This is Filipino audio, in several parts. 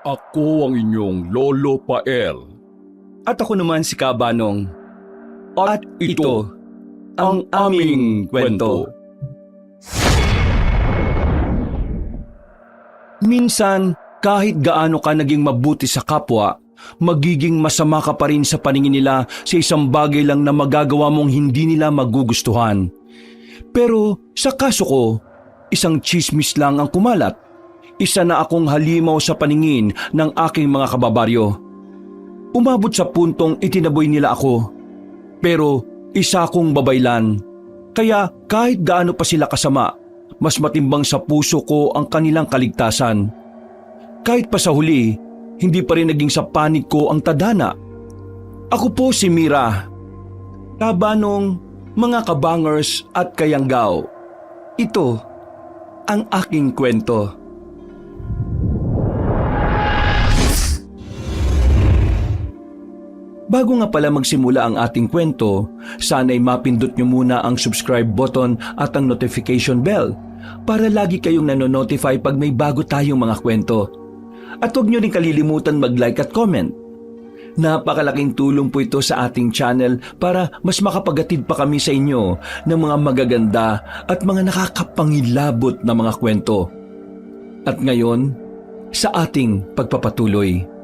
Ako ang inyong Lolo Pael. At ako naman si Kabanong. At ito ang aming kwento. Minsan, kahit gaano ka naging mabuti sa kapwa, magiging masama ka pa rin sa paningin nila sa isang bagay lang na magagawa mong hindi nila magugustuhan. Pero sa kaso ko, isang tsismis lang ang kumalat. Isa na akong halimaw sa paningin ng aking mga kababaryo. Umabot sa puntong itinaboy nila ako. Pero isa akong babaylan. Kaya kahit gaano pa sila kasama, mas matimbang sa puso ko ang kanilang kaligtasan. Kahit pa sa huli, hindi pa rin naging sa panig ko ang tadhana. Ako po si Mira. Kabanong, mga kabangers at kayanggaw. Ito ang aking kwento. Bago nga pala magsimula ang ating kwento, sana'y mapindot nyo muna ang subscribe button at ang notification bell para lagi kayong nanonotify pag may bago tayong mga kwento. At huwag nyo rin kalilimutan mag-like at comment. Napakalaking tulong po ito sa ating channel para mas makapagatid pa kami sa inyo ng mga magaganda at mga nakakapangilabot na mga kwento. At ngayon, sa ating pagpapatuloy.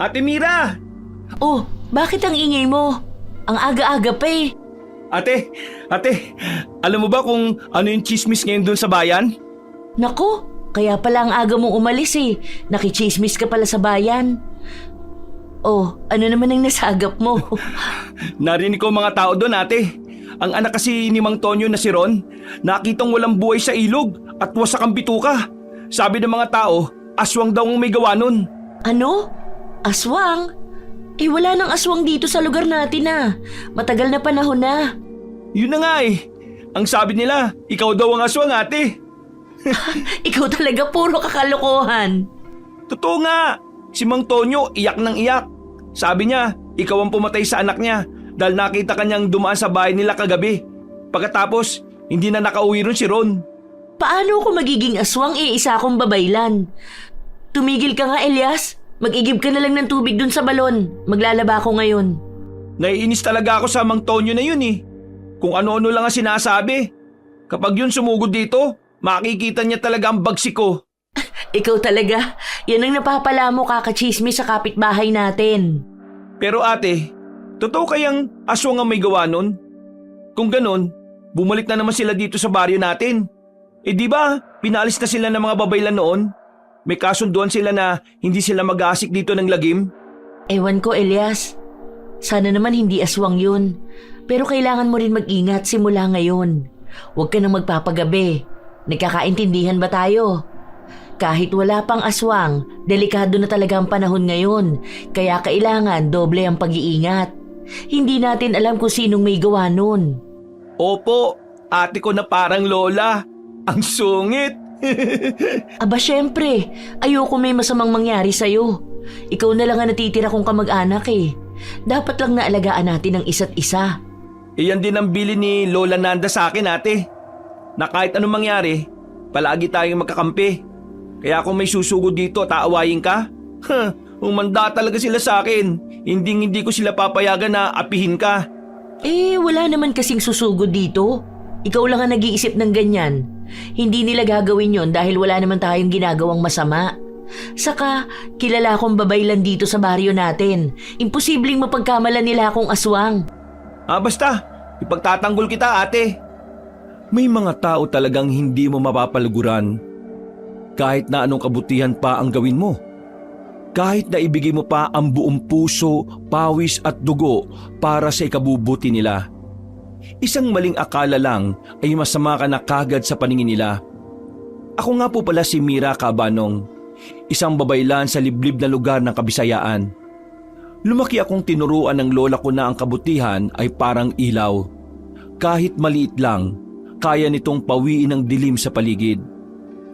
Ate Mira! Oh, bakit ang ingay mo? Ang aga-aga pa eh. Ate, alam mo ba kung ano yung chismis ngayon doon sa bayan? Naku, kaya pala ang aga mong umalis eh. Nakichismis ka pala sa bayan. Oh, ano naman ang nasagap mo? Narinig ko mga tao doon, ate. Ang anak kasi ni Mang Tonyo na si Ron, nakitang walang buhay sa ilog at wasak ang bituka. Sabi ng mga tao, aswang daw ang may gawa nun. Ano? Aswang? Eh wala nang aswang dito sa lugar natin ah. Matagal na panahon na. Yun na nga eh. Ang sabi nila, ikaw daw ang aswang, ate. Ikaw talaga puro kakalokohan. Totoo nga. Si Mang Tonyo iyak ng iyak. Sabi niya, ikaw ang pumatay sa anak niya dahil nakita kanyang dumaan sa bahay nila kagabi. Pagkatapos, hindi na nakauwi ron si Ron. Paano ako magiging aswang isa akong babaylan? Tumigil ka nga, Elias. Mag-igib ka na lang ng tubig dun sa balon. Maglalaba ako ngayon. Naiinis talaga ako sa Mang Tonyo na yun eh. Kung ano-ano lang ang sinasabi. Kapag yun sumugod dito, makikita niya talaga ang bagsik ko. Ikaw talaga. Yan ang napapala mo kakachismis sa kapitbahay natin. Pero ate, totoo kayang aswang ang may gawa nun? Kung ganon, bumalik na naman sila dito sa baryo natin. Eh di ba, pinalis na sila ng mga babaylan noon? May kasunduan sila na hindi sila mag-aasik dito ng lagim? Ewan ko, Elias. Sana naman hindi aswang yun. Pero kailangan mo rin mag-ingat simula ngayon. Huwag ka nang magpapagabi. Nagkakaintindihan ba tayo? Kahit wala pang aswang, delikado na talaga ang panahon ngayon. Kaya kailangan doble ang pag-iingat. Hindi natin alam kung sinong may gawa nun. Opo, ate ko na parang lola. Ang sungit! Aba syempre, ayoko may masamang mangyari sa'yo. Ikaw na lang ang natitira kong kamag-anak eh. Dapat lang naalagaan natin ang isa't isa. Iyan din ang bili ni Lola Nanda sa akin, ate. Na kahit anong mangyari, palagi tayong magkakampi. Kaya kung may susugod dito, taawayin ka? Umanda talaga sila sa akin. Hindi ko sila papayagan na apihin ka. Eh, wala naman kasing susugod dito. Ikaw lang ang nag-iisip ng ganyan. Hindi nila gagawin yon dahil wala naman tayong ginagawang masama. Saka, kilala akong babaylan dito sa baryo natin. Imposibleng mapagkamalan nila akong aswang. Basta, ipagtatanggol kita, ate. May mga tao talagang hindi mo mapapalaguran. Kahit na anong kabutihan pa ang gawin mo. Kahit na ibigay mo pa ang buong puso, pawis at dugo para sa ikabubuti nila. Isang maling akala lang ay masama ka na kagad sa paningin nila. Ako nga po pala si Mira Kabanong, isang babaylan sa liblib na lugar ng Kabisayaan. Lumaki akong tinuruan ng lola ko na ang kabutihan ay parang ilaw. Kahit maliit lang, kaya nitong pawiin ang dilim sa paligid.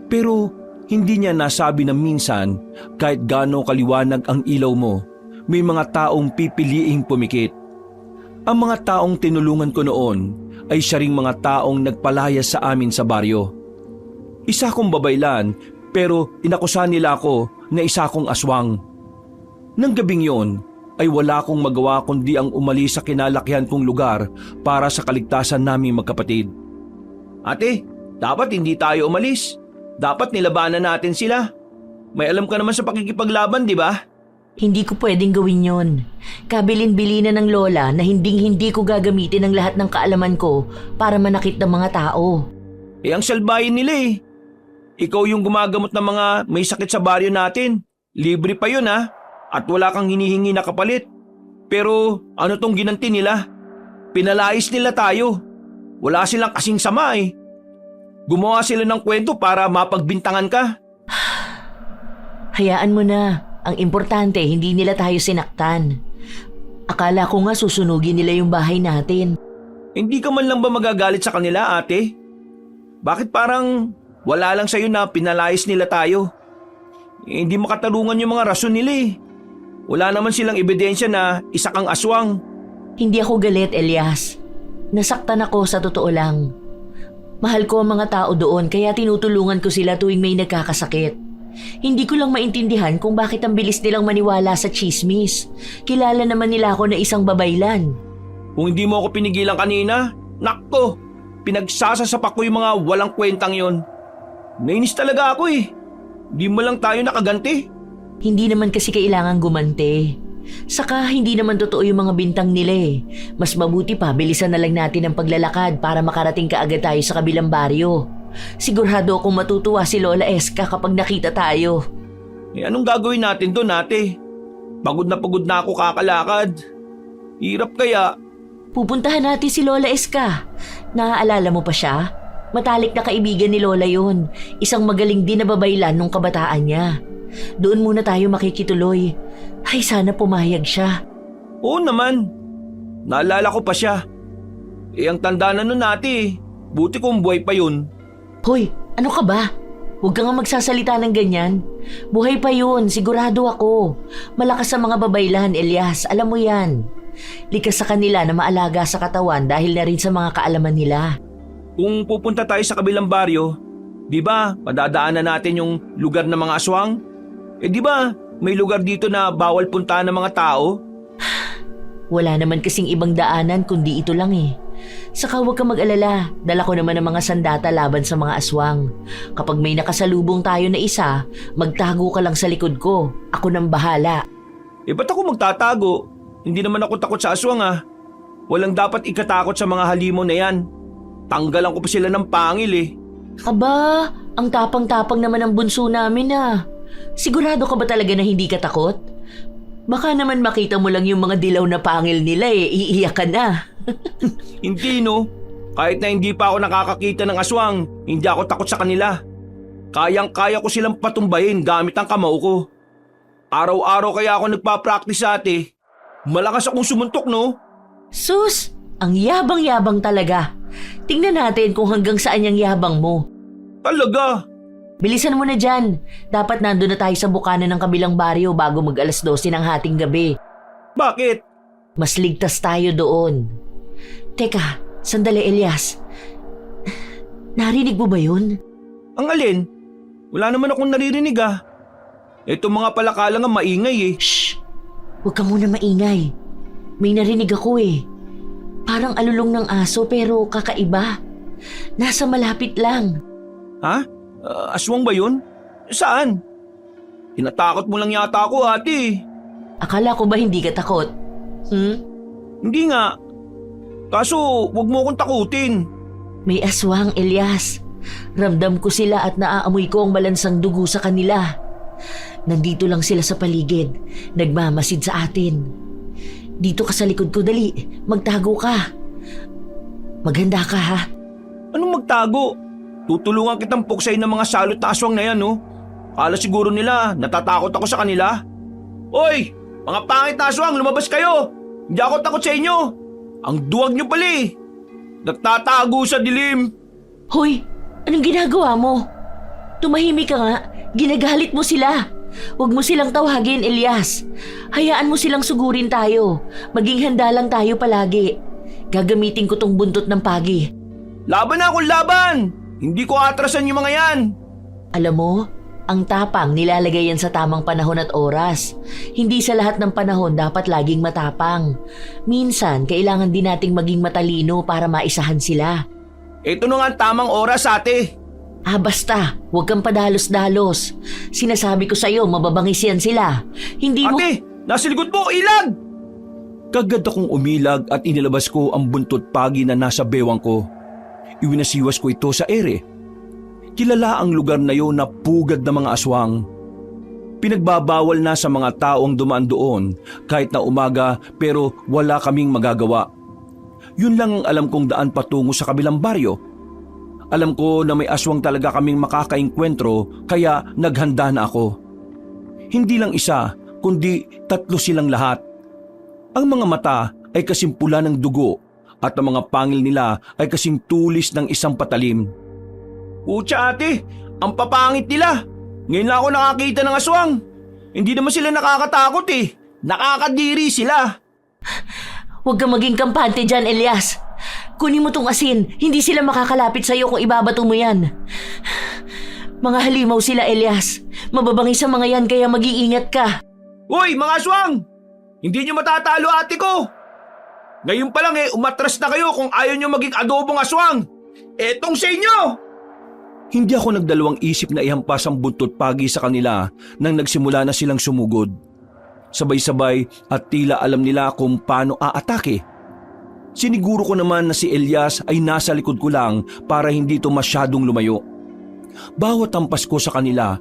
Pero hindi niya nasabi na minsan kahit gaano kaliwanag ang ilaw mo, may mga taong pipiliing pumikit. Ang mga taong tinulungan ko noon ay siya ring mga taong nagpalaya sa amin sa baryo. Isa akong babaylan pero inakusahan nila ako na isa akong aswang. Nang gabing yon ay wala akong magawa kundi ang umalis sa kinalakihan kong lugar para sa kaligtasan naming magkapatid. Ate, dapat hindi tayo umalis. Dapat nilabanan natin sila. May alam ka naman sa pakikipaglaban, di ba? Hindi ko pwedeng gawin yon. Kabilin-bilinan ng lola na hindi ko gagamitin ang lahat ng kaalaman ko para manakit ng mga tao. Ang salbayin nila eh. Ikaw yung gumagamot ng mga may sakit sa baryo natin. Libre pa yun ha. At wala kang hinihingi na kapalit. Pero ano tong ginanti nila? Pinalayas nila tayo. Wala silang kasing sama eh. Gumawa sila ng kwento para mapagbintangan ka. Hayaan mo na. Ang importante, hindi nila tayo sinaktan. Akala ko nga susunugin nila yung bahay natin. Hindi ka man lang ba magagalit sa kanila, ate? Bakit parang wala lang sa'yo na pinalayas nila tayo? Hindi makatarungan yung mga rason nila eh. Wala naman silang ebidensya na isa kang aswang. Hindi ako galit, Elias. Nasaktan ako sa totoo lang. Mahal ko ang mga tao doon kaya tinutulungan ko sila tuwing may nagkakasakit. Hindi ko lang maintindihan kung bakit ang bilis nilang maniwala sa chismis. Kilala naman nila ako na isang babaylan. Kung hindi mo ako pinigilan kanina, nakto, pinagsasasapak ko yung mga walang kwentang yon. Nainis talaga ako eh. Di mo lang tayo nakaganti. Hindi naman kasi kailangan gumante. Saka hindi naman totoo yung mga bintang nila eh. Mas mabuti pa bilisan na lang natin ang paglalakad para makarating kaagad tayo sa kabilang baryo. Sigurado akong matutuwa si Lola Eska kapag nakita tayo. Anong gagawin natin doon, ate? Pagod na ako kakalakad. Hirap kaya. Pupuntahan natin si Lola Eska. Naaalala mo pa siya? Matalik na kaibigan ni Lola yon. Isang magaling din na babaylan nung kabataan niya. Doon muna tayo makikituloy. Ay, sana pumayag siya. Oo naman. Naalala ko pa siya. Ang tanda na nun, ate. Buti kung buhay pa yun. Hoy, ano ka ba? Huwag ka nga magsasalita ng ganyan. Buhay pa yun, sigurado ako. Malakas sa mga babaylan, Elias, alam mo yan. Likas sa kanila na maalaga sa katawan dahil na rin sa mga kaalaman nila. Kung pupunta tayo sa kabilang baryo, di ba madadaanan natin yung lugar ng mga aswang? Di ba may lugar dito na bawal puntahan ng mga tao? Wala naman kasing ibang daanan kundi ito lang eh. Saka huwag ka mag-alala, dala ko naman ang mga sandata laban sa mga aswang. Kapag may nakasalubong tayo na isa, magtago ka lang sa likod ko. Ako nang bahala. Ba't ako magtatago? Hindi naman ako takot sa aswang ah. Walang dapat ikatakot sa mga halimon na yan. Tanggalan ko pa sila ng pangil eh. Aba, ang tapang-tapang naman ng bunso namin ah. Sigurado ka ba talaga na hindi ka takot? Baka naman makita mo lang yung mga dilaw na pangil nila eh, iiyak ka na. Hindi no. Kahit na hindi pa ako nakakakita ng aswang, hindi ako takot sa kanila. Kayang-kaya ko silang patumbahin gamit ang kamao ko. Araw-araw kaya ako nagpa-practice ate. Malakas akong sumuntok no. Sus, ang yabang-yabang talaga. Tingnan natin kung hanggang saan yung yabang mo. Talaga? Bilisan mo na dyan. Dapat nandun na tayo sa bukana ng kabilang baryo bago mag-alas 12 ng hating gabi. Bakit? Mas ligtas tayo doon. Teka, sandali Elias. Narinig mo ba yun? Ang alin? Wala naman akong naririnig ah. Ito mga palakala nga maingay eh. Shh! Huwag ka muna maingay. May narinig ako eh. Parang alulong ng aso pero kakaiba. Nasa malapit lang. Ha? Aswang ba yun? Saan? Hinatakot mo lang yata ako ate. Akala ko ba hindi ka takot? Hindi nga. Kaso wag mo akong takutin. May aswang, Elias. Ramdam ko sila at naaamoy ko ang malansang dugo sa kanila. Nandito lang sila sa paligid. Nagmamasid sa atin. Dito ka sa likod ko, dali. Magtago ka. Maghanda ka ha. Anong magtago? Tutulungan kitang puksay ng mga salot na aswang na yan no. Kala siguro nila natatakot ako sa kanila. Hoy! Mga pangit na aswang, lumabas kayo! Hindi ako takot sa inyo! Ang duwag nyo pala eh! Nagtatago sa dilim! Hoy! Anong ginagawa mo? Tumahimik ka nga. Ginagalit mo sila. Huwag mo silang tawagin, Elias. Hayaan mo silang sugurin tayo. Maging handa lang tayo palagi. Gagamitin ko tong buntot ng pagi. Laban na akong laban! Hindi ko atrasan yung mga yan. Alam mo, ang tapang nilalagay yan sa tamang panahon at oras. Hindi sa lahat ng panahon dapat laging matapang. Minsan, kailangan din nating maging matalino para maisahan sila. Ito na nga ang tamang oras, ate. Basta, huwag kang padalos-dalos. Sinasabi ko sa'yo, mababangis yan sila. Hindi mo... Ate, nasa likod mo, ilag! Kagad akong umilag at inilabas ko ang buntot pagi na nasa bewang ko. Iwinasiwas ko ito sa ere. Kilala ang lugar na yon na pugad ng mga aswang. Pinagbabawal na sa mga taong dumaan doon kahit na umaga pero wala kaming magagawa. Yun lang ang alam kong daan patungo sa kabilang baryo. Alam ko na may aswang talaga kaming makakaengkwentro kaya naghanda na ako. Hindi lang isa kundi 3 silang lahat. Ang mga mata ay kasing pula ng dugo at ang mga pangil nila ay kasing tulis ng isang patalim. Utsa ate, ang papangit nila. Ngayon lang ako nakakita ng aswang. Hindi naman sila nakakatakot eh. Nakakadiri sila. Huwag kang maging kampante dyan, Elias. Kunin mo tong asin. Hindi sila makakalapit sa'yo kung ibabato mo yan. Mga halimaw sila, Elias. Mababangis sa mga yan kaya mag-iingat ka. Hoy, mga aswang! Hindi nyo matatalo ate ko. Ngayon pa lang umatras na kayo kung ayaw nyo maging adobong aswang. Etong sa inyo! Hindi ako nagdalawang isip na ihampas ang buntot pagi sa kanila nang nagsimula na silang sumugod. Sabay-sabay at tila alam nila kung paano aatake. Siniguro ko naman na si Elias ay nasa likod ko lang para hindi ito masyadong lumayo. Bawat hampas ko sa kanila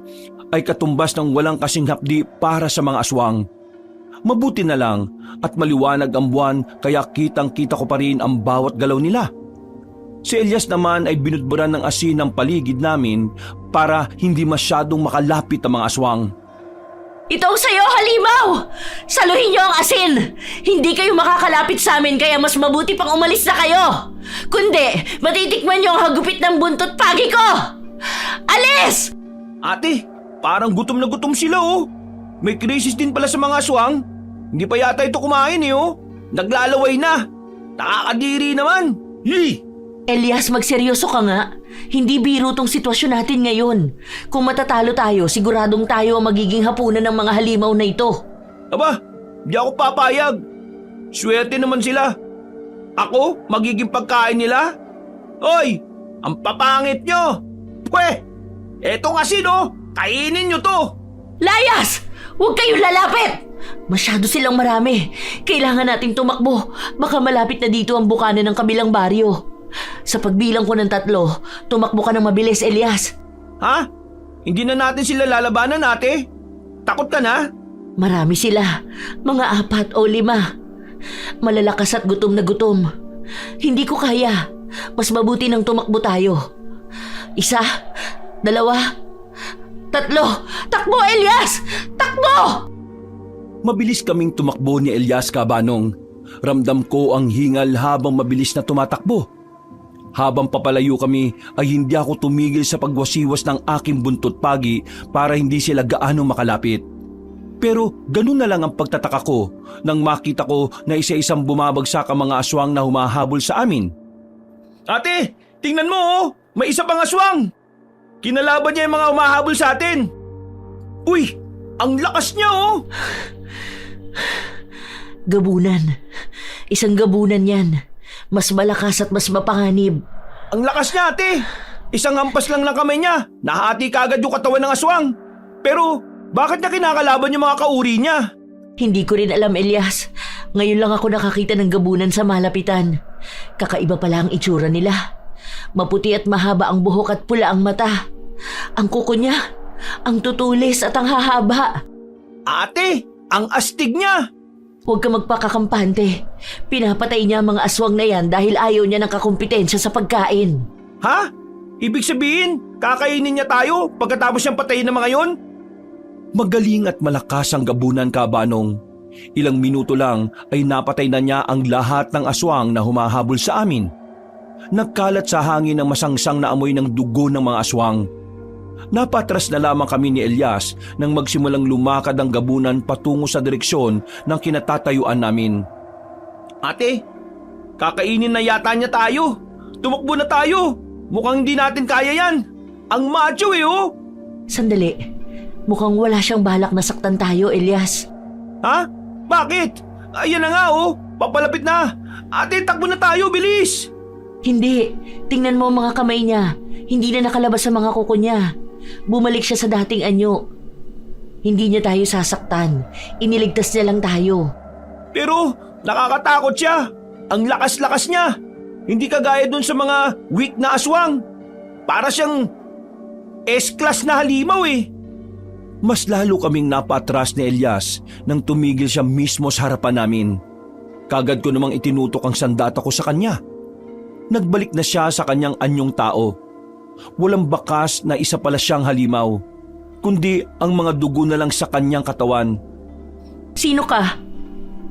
ay katumbas ng walang kasing hapdi para sa mga aswang. Mabuti na lang at maliwanag ang buwan kaya kitang-kita ko pa rin ang bawat galaw nila. Si Elias naman ay binudburan ng asin ng paligid namin para hindi masyadong makalapit ang mga aswang. Ito sa'yo, halimaw! Saluhin niyo ang asin! Hindi kayo makakalapit sa amin kaya mas mabuti pang umalis na kayo! Kundi, matitikman niyo ang hagupit ng buntot pagi ko! Alis! Ate, parang gutom na gutom sila oh. May krisis din pala sa mga aswang. Hindi pa yata ito kumain Naglalaway na. Nakakadiri naman. Hi! Elias, magseryoso ka nga. Hindi biro tong sitwasyon natin ngayon. Kung matatalo tayo, siguradong tayo ang magiging hapunan ng mga halimaw na ito. Aba, di ako papayag. Swerte naman sila. Ako, magiging pagkain nila? Hoy, ang papangit nyo. Pwe, etong asin kainin nyo to. Layas! Huwag kayong lalapit! Masyado silang marami. Kailangan nating tumakbo. Baka malapit na dito ang bukana ng kabilang baryo. Sa pagbilang ko ng 3, tumakbo ka ng mabilis, Elias. Ha? Hindi na natin sila lalabanan, ate? Takot ka na? Marami sila. Mga 4 o 5. Malalakas at gutom na gutom. Hindi ko kaya. Mas mabuti nang tumakbo tayo. 1, 2, 3. Takbo, Elias! Takbo! Mabilis kaming tumakbo ni Elias Cabanong. Ramdam ko ang hingal habang mabilis na tumatakbo. Habang papalayo kami ay hindi ako tumigil sa pagwasiwas ng aking buntot pagi para hindi sila gaano makalapit. Pero ganun na lang ang pagtataka ko nang makita ko na isa-isang bumabagsak ang mga aswang na humahabol sa amin. Ate, tingnan mo may isa pang aswang! Kinalaban niya yung mga humahabol sa atin. Uy, ang lakas niya Gabunan. Isang gabunan yan. Mas malakas at mas mapanganib. Ang lakas niya, ate! Isang hampas lang ng kamay niya. Nahati kaagad yung katawan ng aswang. Pero bakit niya kinakalaban yung mga kauri niya? Hindi ko rin alam, Elias. Ngayon lang ako nakakita ng gabunan sa malapitan. Kakaiba pala ang itsura nila. Maputi at mahaba ang buhok at pula ang mata. Ang kuko niya, ang tutulis at ang hahaba. Ate, ang astig niya! Huwag ka magpakakampante. Pinapatay niya ang mga aswang na yan dahil ayaw niya ng kakumpetensya sa pagkain. Ha? Ibig sabihin, kakainin niya tayo pagkatapos siyang patayin ng mga yon? Magaling at malakas ang gabunan, Cabanong. Ilang minuto lang ay napatay na niya ang lahat ng aswang na humahabol sa amin. Nagkalat sa hangin ang masangsang na amoy ng dugo ng mga aswang. Napatras na lamang kami ni Elias nang magsimulang lumakad ang gabunan patungo sa direksyon ng kinatatayuan namin. Ate, kakainin na yata niya tayo. Tumakbo na tayo. Mukhang hindi natin kaya yan. Ang macho eh oh. Sandali. Mukhang wala siyang balak na saktan tayo, Elias. Ha? Bakit? Ayan na nga oh. Papalapit na. Ate, takbo na tayo, bilis. Hindi. Tingnan mo ang mga kamay niya. Hindi na nakalabas sa mga kuko niya. Bumalik siya sa dating anyo. Hindi niya tayo sasaktan. Iniligtas niya lang tayo. Pero nakakatakot siya. Ang lakas-lakas niya. Hindi kagaya dun sa mga weak na aswang. Para siyang S-class na halimaw eh. Mas lalo kaming napatras ni Elias nang tumigil siya mismo sa harapan namin. Kagad ko namang itinutok ang sandata ko sa kanya. Nagbalik na siya sa kanyang anyong tao. Walang bakas na isa pala siyang halimaw, kundi ang mga dugo na lang sa kanyang katawan. Sino ka?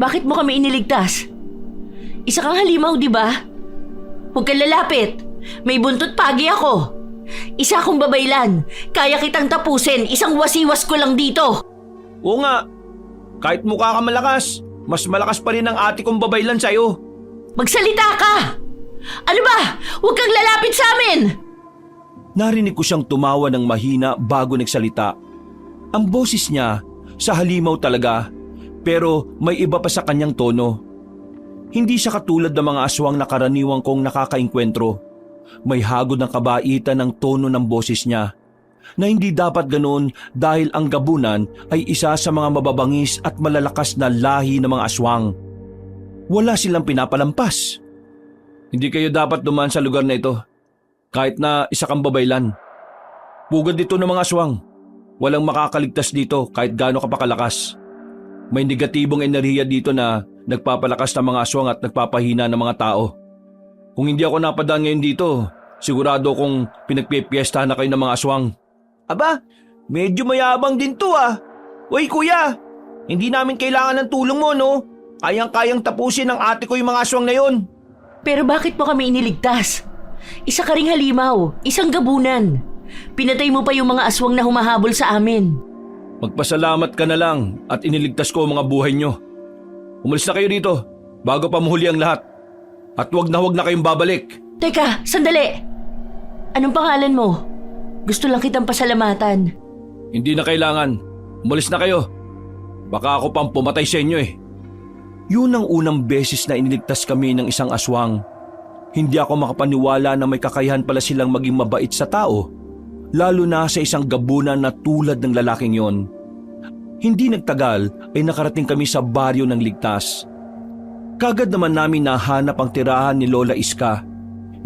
Bakit mo kami iniligtas? Isa kang halimaw, di ba? Huwag kang lalapit. May buntot pagi ako. Isa akong babaylan. Kaya kitang tapusin. Isang wasiwas ko lang dito. Oo nga. Kahit mukha ka malakas, mas malakas pa rin ang ate kong babaylan sa'yo. Magsalita ka! Ano ba? Huwag kang lalapit sa amin! Narinig ko siyang tumawa ng mahina bago nagsalita. Ang boses niya, sa halimaw talaga, pero may iba pa sa kanyang tono. Hindi siya katulad ng mga aswang na karaniwang kong nakakainkwentro. May hagod ng kabaitan ng tono ng boses niya, na hindi dapat ganoon dahil ang gabunan ay isa sa mga mababangis at malalakas na lahi ng mga aswang. Wala silang pinapalampas. Hindi kayo dapat dumaan sa lugar na ito, kahit na isa kang babaylan. Pugad dito ng mga aswang. Walang makakaligtas dito kahit gaano ka pa kalakas. May negatibong enerhiya dito na nagpapalakas ng mga aswang at nagpapahina ng mga tao. Kung hindi ako napadaan ngayon dito, sigurado kong pinagpipiestahan na kayo ng mga aswang. Aba, medyo mayabang din to ah. Uy kuya, hindi namin kailangan ng tulong mo no? Kayang-kayang tapusin ng ate ko yung mga aswang na yon. Pero bakit mo kami iniligtas? Isa ka ring halimaw, isang gabunan. Pinatay mo pa yung mga aswang na humahabol sa amin. Magpasalamat ka na lang at iniligtas ko ang mga buhay nyo. Umalis na kayo dito bago pa mahuli ang lahat. At huwag na kayong babalik. Teka, sandali! Anong pangalan mo? Gusto lang kitang pasalamatan. Hindi na kailangan. Umalis na kayo. Baka ako pang pumatay sa inyo eh. Yun ang unang beses na iniligtas kami ng isang aswang. Hindi ako makapaniwala na may kakayahan pala silang maging mabait sa tao. Lalo na sa isang gabunan na tulad ng lalaking yon. Hindi nagtagal ay nakarating kami sa baryo ng ligtas. Kagad naman namin nahanap ang tirahan ni Lola Iska.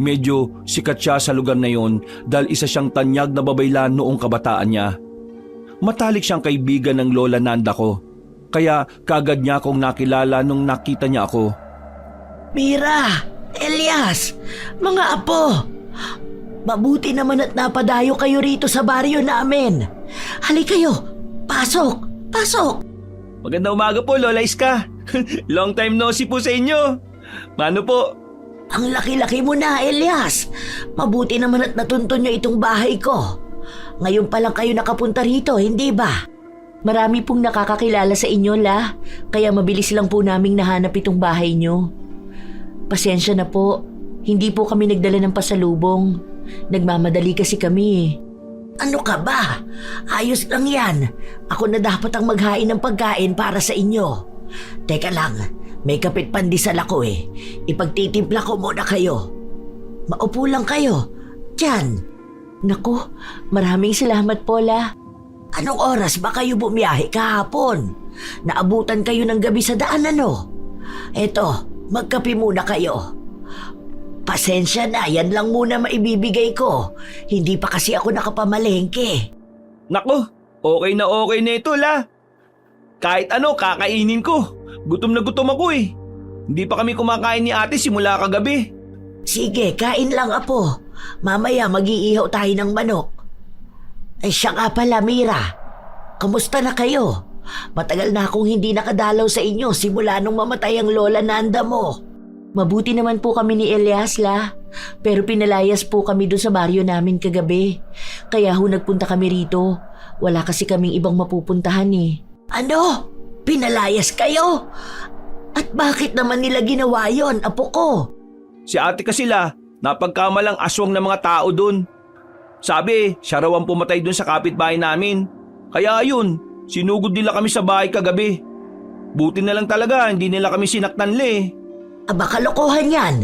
Medyo sikat siya sa lugar na yon dahil isa siyang tanyag na babaylan noong kabataan niya. Matalik siyang kaibigan ng Lola Nanda ko, kaya kagad niya akong nakilala nung nakita niya ako. Mira! Elias! Mga apo! Mabuti naman at napadayo kayo rito sa baryo namin. Halika kayo! Pasok! Pasok! Magandang umaga po, Lola Iska. Long time no see po sa inyo. Paano po? Ang laki-laki mo na, Elias. Mabuti naman at natuntun nyo itong bahay ko. Ngayon pa lang kayo nakapunta rito, hindi ba? Marami pong nakakakilala sa inyo, La. Kaya mabilis lang po naming nahanap itong bahay nyo. Pasensya na po. Hindi po kami nagdala ng pasalubong. Nagmamadali kasi kami eh. Ano ka ba? Ayos lang yan. Ako na dapat ang maghain ng pagkain para sa inyo. Teka lang, may kapit pandesal ako eh. Ipagtitimpla ko muna kayo. Maupo lang kayo. Diyan. Naku, maraming salamat po, La. Anong oras ba kayo bumiyahe kahapon? Naabutan kayo ng gabi sa daan ano? Eto, magkape muna kayo. Pasensya na, yan lang muna maibibigay ko. Hindi pa kasi ako nakapamalengke. Nako, okay na ito, La. Kahit ano, kakainin ko. Gutom na gutom ako eh. Hindi pa kami kumakain ni ate simula kagabi. Sige, kain lang apo. Mamaya mag-iihaw tayo ng manok. Ay siya nga pala, Mira. Kamusta na kayo? Matagal na akong hindi nakadalaw sa inyo simula nung mamatay ang lola Nanda mo. Mabuti naman po kami ni Elias, La. Pero pinalayas po kami doon sa baryo namin kagabi. Kaya nagpunta kami rito. Wala kasi kaming ibang mapupuntahan eh. Ano? Pinalayas kayo? At bakit naman nila ginawa yon, apo ko? Si ate kasi La, napagkamalang aswang ng mga tao dun. Sabi, siya raw ang pumatay dun sa kapitbahay namin. Kaya ayun, sinugod nila kami sa bahay kagabi. Buti na lang talaga, hindi nila kami sinaktan Aba, kalokohan yan.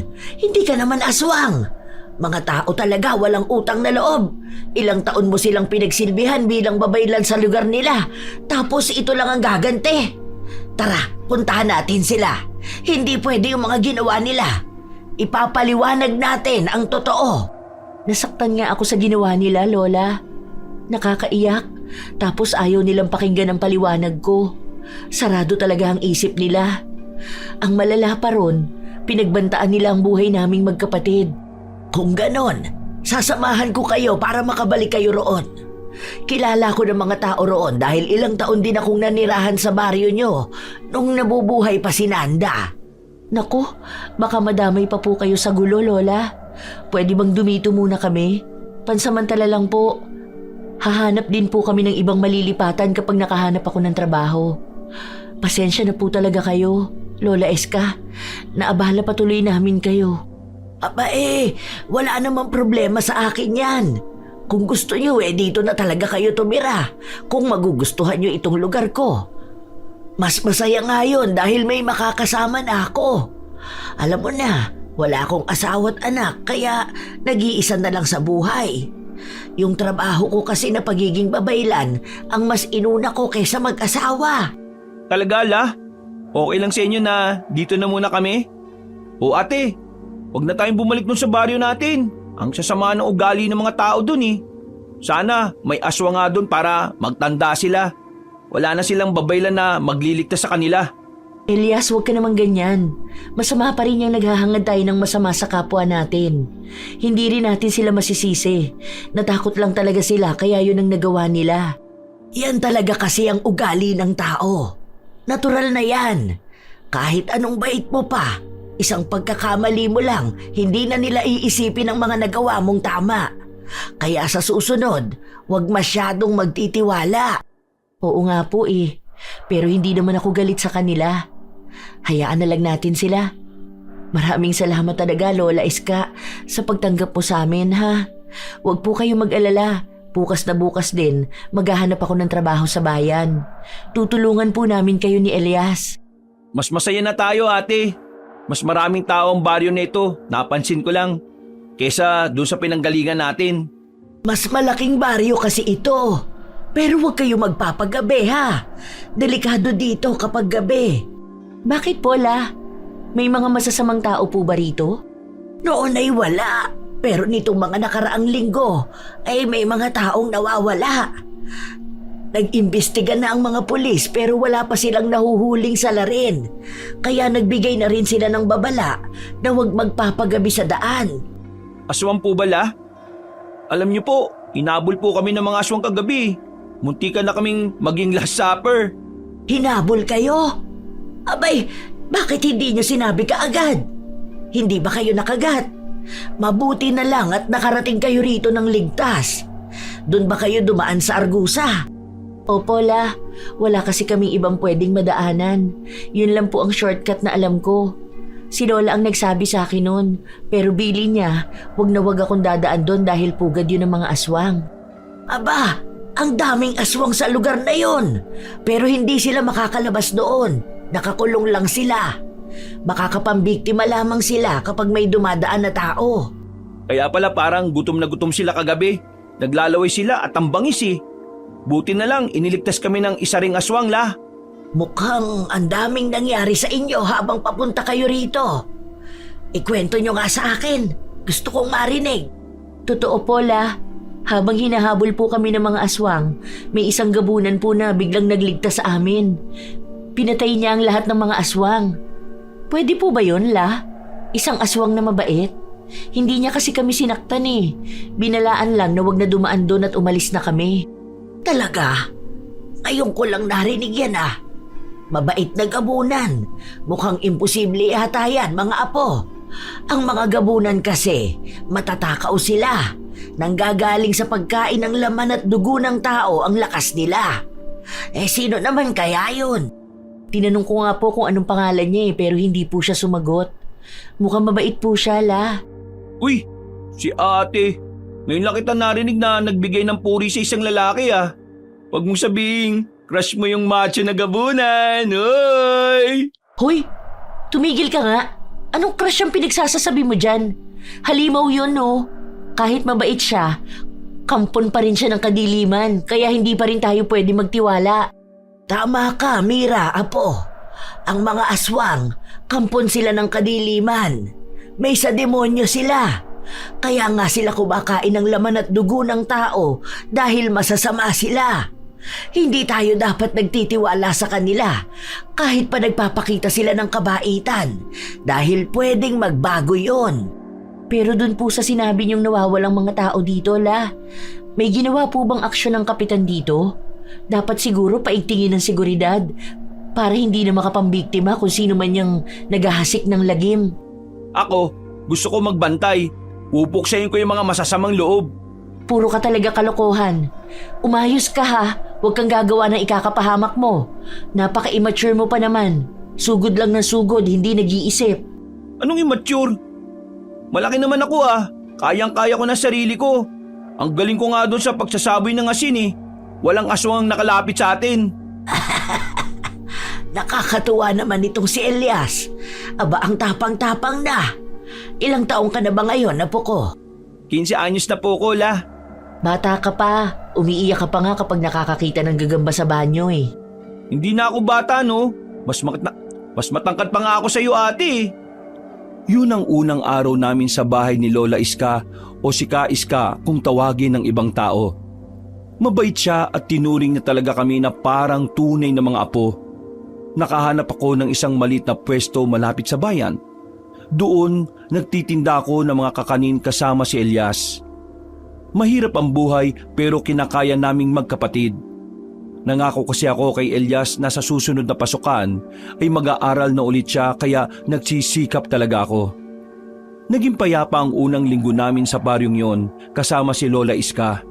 Hindi ka naman aswang. Mga tao talaga walang utang na loob. Ilang taon mo silang pinagsilbihan bilang babaylan sa lugar nila. Tapos ito lang ang gaganti. Tara, puntahan natin sila. Hindi pwede yung mga ginawa nila. Ipapaliwanag natin ang totoo. Nasaktan nga ako sa ginawa nila, Lola. Nakakaiyak. Tapos ayaw nilang pakinggan ang paliwanag ko. Sarado talaga ang isip nila. Ang malala pa ron, pinagbantaan nila ang buhay naming magkapatid. Kung ganon, sasamahan ko kayo para makabalik kayo roon. Kilala ko ng mga tao roon dahil ilang taon din akong nanirahan sa baryo nyo nung nabubuhay pa si Nanda. Naku, baka madamay pa po kayo sa gulo, Lola. Pwede bang dumito muna kami? Pansamantala lang po. Hahanap din po kami ng ibang malilipatan kapag nakahanap ako ng trabaho. Pasensya na po talaga kayo, Lola Eska. Naabala patuloy namin kayo. Aba wala namang problema sa akin yan. Kung gusto nyo dito na talaga kayo tumira. Kung magugustuhan nyo itong lugar ko. Mas masaya nga yun dahil may makakasama na ako. Alam mo na, wala akong asawa't anak kaya nag-iisa na lang sa buhay. Yung trabaho ko kasi na pagiging babaylan ang mas inuna ko kaysa mag-asawa. Talaga, La? Okay lang sa inyo na dito na muna kami? O ate, huwag na tayong bumalik dun sa baryo natin. Ang sasama ng ugali ng mga tao dun Sana may aswang nga dun para magtanda sila. Wala na silang babaylan na magliligtas sa kanila. Elias, huwag ka naman ganyan. Masama pa rin yung naghahangad tayo ng masama sa kapwa natin. Hindi rin natin sila masisisi. Natakot lang talaga sila kaya yun ang nagawa nila. Yan talaga kasi ang ugali ng tao. Natural na yan. Kahit anong bait mo pa, isang pagkakamali mo lang, hindi na nila iisipin ang mga nagawa mong tama. Kaya sa susunod, huwag masyadong magtitiwala. Oo nga po pero hindi naman ako galit sa kanila. Hayaan na lang natin sila. Maraming salamat talaga, Lola Eska, sa pagtanggap mo sa amin, ha? Huwag po kayong mag-alala. Bukas na bukas din, maghahanap ako ng trabaho sa bayan. Tutulungan po namin kayo ni Elias. Mas masaya na tayo, ate. Mas maraming tao ang baryo nito, napansin ko lang, kesa doon sa pinanggalingan natin. Mas malaking baryo kasi ito. Pero huwag kayo magpapagabi, ha? Delikado dito kapag gabi. Bakit po, La? May mga masasamang tao po ba rito? Noon ay wala. Pero nitong mga nakaraang linggo ay may mga taong nawawala. Nag-imbestiga na ang mga pulis pero wala pa silang nahuhuling salarin. Kaya nagbigay na rin sila ng babala na huwag magpapagabi sa daan. Aswang po ba, La? Alam niyo po, hinabol po kami ng mga aswang kagabi. Muntikan na kaming maging last supper. Hinabol kayo? Abay, bakit hindi nyo sinabi kaagad? Hindi ba kayo nakagat? Mabuti na lang at nakarating kayo rito ng ligtas. Doon ba kayo dumaan sa Argusa? Opo, La. Wala kasi kaming ibang pwedeng madaanan. Yun lang po ang shortcut na alam ko. Si Lola ang nagsabi sa akin noon. Pero bili niya, wag na wag akong dadaan doon dahil pugad yun ng mga aswang. Aba, ang daming aswang sa lugar na yon. Pero hindi sila makakalabas doon. Nakakulong lang sila. Makakapambiktima lamang sila kapag may dumadaan na tao. Kaya pala parang gutom na gutom sila kagabi. Naglalaway sila at ang bangis Buti na lang iniligtas kami ng isa ring aswang, La. Mukhang ang daming nangyari sa inyo habang papunta kayo rito. Ikwento nyo nga sa akin. Gusto kong marinig. Totoo po, La. Habang hinahabol po kami ng mga aswang, may isang gabunan po na biglang nagligtas sa amin. Pinatay niya ang lahat ng mga aswang. Pwede po ba yun, La? Isang aswang na mabait? Hindi niya kasi kami sinaktan Binalaan lang na wag na dumaan doon at umalis na kami. Talaga? Ngayon ko lang narinig yan Mabait na gabunan. Mukhang imposible yata yan, mga apo. Ang mga gabunan kasi, matatakaw sila. Nanggagaling sa pagkain ng laman at dugo ng tao ang lakas nila. Sino naman kaya yun? Tinanong ko nga po kung anong pangalan niya pero hindi po siya sumagot. Mukhang mabait po siya, La. Uy, si ate. Ngayon lang kita narinig na nagbigay ng puri sa isang lalaki ah. Huwag mong sabihin, crush mo yung macho na gabunan. Hoy! Hoy, tumigil ka nga. Anong crush ang pinagsasasabi mo dyan? Halimaw yun, no? Kahit mabait siya, kampon pa rin siya ng kadiliman, kaya hindi pa rin tayo pwede magtiwala. Tama ka, Mira, apo. Ang mga aswang, kampon sila ng kadiliman. May sa demonyo sila. Kaya nga sila kumakain ng laman at dugo ng tao dahil masasama sila. Hindi tayo dapat nagtitiwala sa kanila kahit pa nagpapakita sila ng kabaitan dahil pwedeng magbago yon. Pero dun po sa sinabi niyong nawawalang mga tao dito, La, may ginawa po bang aksyon ng kapitan dito? Dapat siguro paigtingin ng seguridad para hindi na makapambiktima kung sino man yung naghahasik ng lagim. Ako, gusto ko magbantay. Pupuksayin ko yung mga masasamang loob. Puro ka talaga kalokohan. Umayos ka ha, huwag kang gagawa ng ikakapahamak mo. Napaka-immature mo pa naman. Sugod lang ng sugod, hindi nag-iisip. Anong immature? Malaki naman ako ah. Kayang-kaya ko na sarili ko. Ang galing ko nga doon sa pagsasaboy ng asin eh. Walang aswang nakalapit sa atin. Nakakatuwa naman itong si Elias. Aba, ang tapang-tapang na. Ilang taong ka na ba ngayon, apo ko? 15 anyos na po ko, La. Bata ka pa, umiiyak ka pa nga kapag nakakakita ng gagamba sa banyo eh. Hindi na ako bata no. Mas matangkad pa nga ako sa iyo ate. Yun ang unang araw namin sa bahay ni Lola Iska o si Ka Iska kung tawagin ng ibang tao. Mabait siya at tinuring niya talaga kami na parang tunay na mga apo. Nakahanap ako ng isang maliit na pwesto malapit sa bayan. Doon, nagtitinda ako ng mga kakanin kasama si Elias. Mahirap ang buhay pero kinakaya naming magkapatid. Nangako kasi ako kay Elias na sa susunod na pasukan ay mag-aaral na ulit siya kaya nagsisikap talaga ako. Naging payapa ang unang linggo namin sa baryong yon kasama si Lola Iska.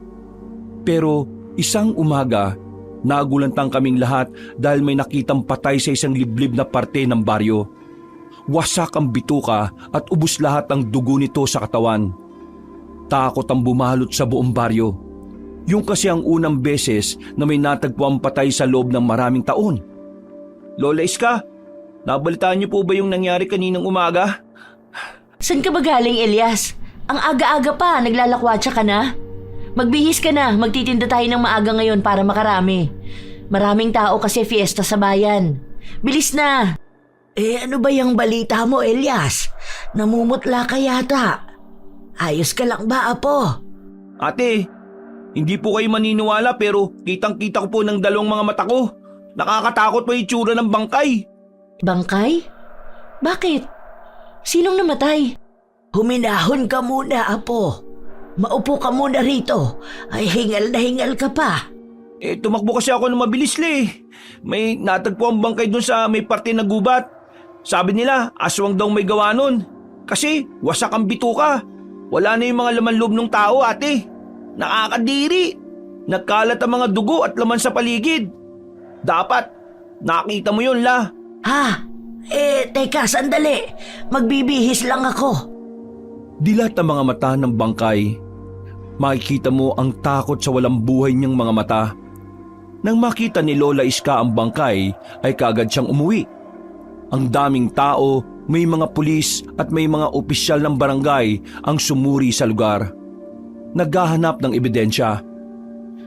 Pero isang umaga, nagulantang kaming lahat dahil may nakitang patay sa isang liblib na parte ng baryo. Wasak ang bituka at ubos lahat ang dugo nito sa katawan. Takot ang bumalot sa buong baryo. Yung kasi ang unang beses na may natagpuang patay sa loob ng maraming taon. Lola Iska, nabalitaan niyo po ba yung nangyari kaninang umaga? San ka ba galing, Elias? Ang aga-aga pa, naglalakwatsa ka na? Magbihis ka na, magtitinda tayo ng maaga ngayon para makarami. Maraming tao kasi fiesta sa bayan. Bilis na! Ano ba yung balita mo, Elias? Namumutla ka yata. Ayos ka lang ba, apo? Ate, hindi po kayo maniniwala pero kitang-kita ko po ng dalawang mga mata ko. Nakakatakot pa yung itsura ng bangkay. Bangkay? Bakit? Sinong namatay? Huminahon ka muna, apo. Maupo ka muna rito. Ay, hingal na hingal ka pa. Tumakbo kasi ako ng mabilis May natagpo ang bangkay dun sa may parte na gubat. Sabi nila, aswang daw may gawa nun. Kasi wasak ang bituka. Wala na yung mga laman loob ng tao, ate. Nakakadiri. Nagkalat ang mga dugo at laman sa paligid. Dapat, nakita mo yun, La. Ha? Teka, sandali. Magbibihis lang ako. Dilat ang mga mata ng bangkay. Makikita mo ang takot sa walang buhay niyang mga mata. Nang makita ni Lola Iska ang bangkay, ay kaagad siyang umuwi. Ang daming tao, may mga pulis at may mga opisyal ng barangay ang sumuri sa lugar. Naghahanap ng ebidensya.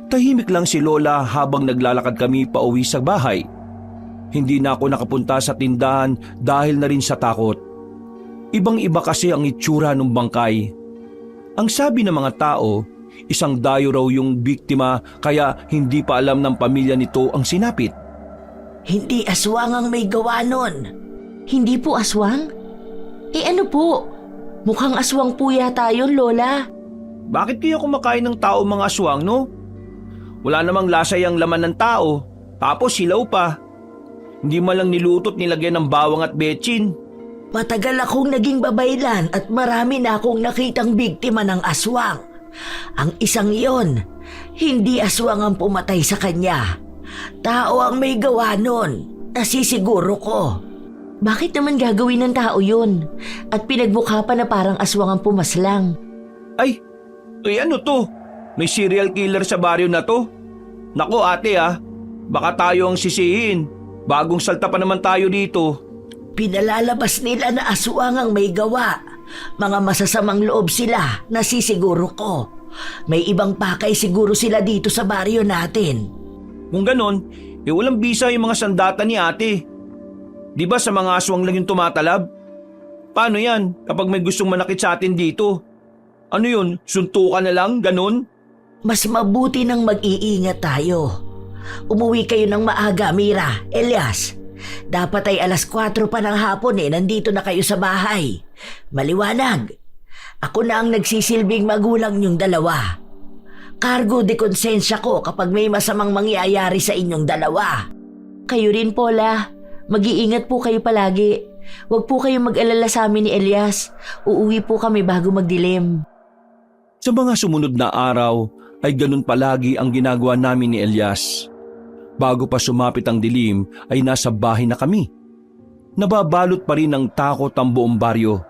Tahimik lang si Lola habang naglalakad kami pauwi sa bahay. Hindi na ako nakapunta sa tindahan dahil na rin sa takot. Ibang-iba kasi ang itsura ng bangkay. Ang sabi ng mga tao, isang dayo raw yung biktima kaya hindi pa alam ng pamilya nito ang sinapit. Hindi aswang ang may gawa nun. Hindi po aswang? Ano po? Mukhang aswang po yata yun, Lola. Bakit kaya kumakain ng tao mga aswang, no? Wala namang lasay ang laman ng tao, tapos silaw pa. Hindi man lang nilutot nilagyan ng bawang at betsin. Matagal akong naging babaylan at marami na akong nakitang biktima ng aswang. Ang isang iyon, hindi aswang ang pumatay sa kanya. Tao ang may gawa nun, nasisiguro ko. Bakit naman gagawin ng tao yun? At pinagmukha pa na parang aswang ang pumaslang. Ay, ano to? May serial killer sa baryo na to? Nako ate baka tayo ang sisihin. Bagong salta pa naman tayo dito. Pinalalabas nila na aswang ang may gawa. Mga masasamang loob sila, nasisiguro ko. May ibang pakay siguro sila dito sa baryo natin. Kung ganon, walang bisa yung mga sandata ni ate. Di ba sa mga aswang lang yung tumatalab? Paano yan kapag may gustong manakit sa atin dito? Ano yun, suntukan na lang, ganon? Mas mabuti nang mag-iingat tayo. Umuwi kayo ng maaga, Mira, Elias. Dapat ay 4:00 pa ng hapon nandito na kayo sa bahay. Maliwanag. Ako na ang nagsisilbing magulang niyong dalawa. Cargo de konsensya ko kapag may masamang mangyayari sa inyong dalawa. Kayo rin, Paula. Mag-iingat po kayo palagi. Huwag po kayong mag-alala sa amin ni Elias. Uuwi po kami bago magdilim. Sa mga sumunod na araw ay ganun palagi ang ginagawa namin ni Elias. Bago pa sumapit ang dilim ay nasa bahay na kami. Nababalot pa rin ng takot ang buong baryo.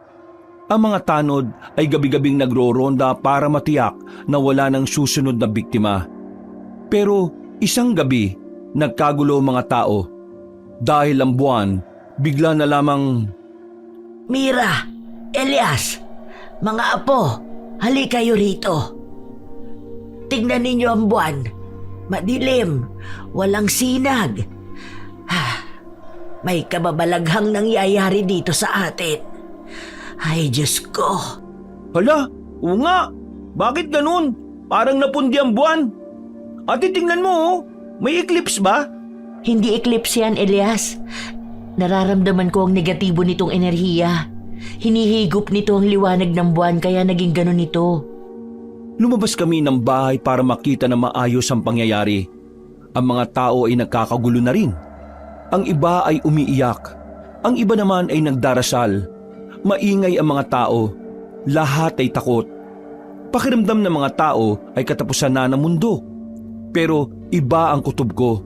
Ang mga tanod ay gabi-gabing nagro-ronda para matiyak na wala ng susunod na biktima. Pero isang gabi, nagkagulo ang mga tao. Dahil ang buwan, bigla na lamang... Mira, Elias, mga apo, halik kayo rito. Tingnan ninyo ang buwan. Madilim, walang sinag. May kababalaghang nangyayari dito sa atin. Ay, Diyos ko. Hala, oo nga. Bakit ganun? Parang napundi ang buwan. Ate, tingnan mo may eclipse ba? Hindi eclipse yan, Elias. Nararamdaman ko ang negatibo nitong enerhiya. Hinihigop nito ang liwanag ng buwan kaya naging ganun ito. Lumabas kami ng bahay para makita na maayos ang pangyayari. Ang mga tao ay nagkakagulo na rin. Ang iba ay umiiyak. Ang iba naman ay nagdarasal. Maingay ang mga tao. Lahat ay takot. Pakiramdam ng mga tao ay katapusan na ng mundo. Pero iba ang kutob ko.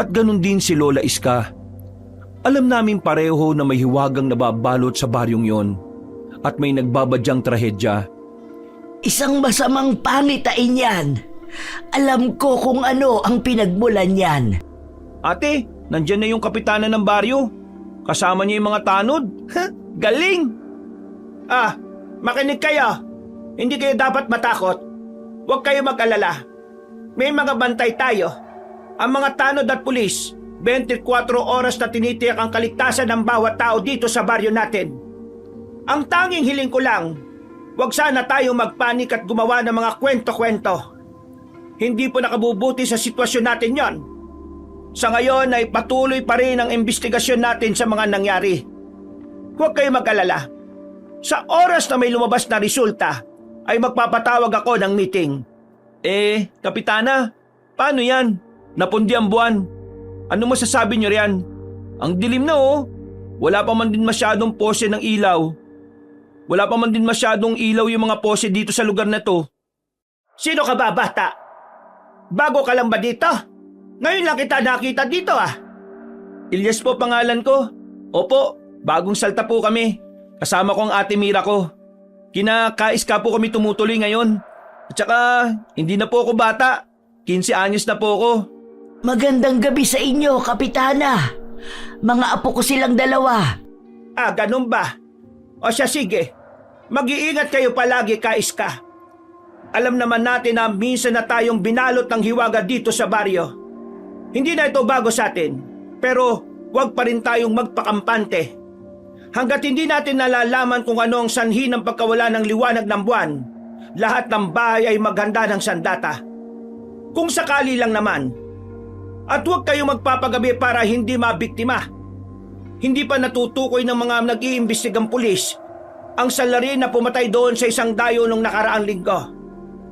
At ganun din si Lola Iska. Alam namin pareho na may hiwagang nababalot sa baryong yon. At may nagbabadyang trahedya. Isang masamang pangitain yan. Alam ko kung ano ang pinagmulan yan. Ate, nandyan na yung kapitana ng baryo. Kasama niya yung mga tanod. Galing! Makinig kayo. Hindi kayo dapat matakot. Huwag kayo mag-alala. May mga bantay tayo. Ang mga tanod at pulis, 24 oras na tinitiyak ang kaligtasan ng bawat tao dito sa baryo natin. Ang tanging hiling ko lang, huwag sana tayo magpanik at gumawa ng mga kwento-kwento. Hindi po nakabubuti sa sitwasyon natin yon. Sa ngayon ay patuloy pa rin ang investigasyon natin sa mga nangyari. Huwag kayo mag-alala. Sa oras na may lumabas na resulta, ay magpapatawag ako ng meeting. Kapitana, paano yan? Napundi ang buwan. Ano masasabi niyo riyan? Ang dilim na Wala pa man din masyadong pose ng ilaw. Wala pa man din masyadong ilaw yung mga pose dito sa lugar na to. Sino ka ba, bata? Bago ka lang ba dito? Ngayon lang kita nakita dito Ilyas po pangalan ko. Opo, bagong salta po kami. Kasama ko ang ate Mira ko. Kinakaiska po kami tumutuloy ngayon. At saka, hindi na po ako bata. 15 anyos na po ako. Magandang gabi sa inyo, Kapitana. Mga apo ko silang dalawa. Ganun ba? O siya, sige. Mag-iingat kayo palagi, Kaiska. Alam naman natin na minsan na tayong binalot ng hiwaga dito sa baryo. Hindi na ito bago sa atin, pero huwag pa rin tayong magpakampante. Hanggat hindi natin nalalaman kung ano ang sanhi ng pagkawala ng liwanag ng buwan, lahat ng bahay ay maghanda ng sandata. Kung sakali lang naman. At huwag kayong magpapagabi para hindi mabiktima. Hindi pa natutukoy ng mga nag-iimbestigang pulis ang salarin na pumatay doon sa isang dayo nung nakaraang linggo.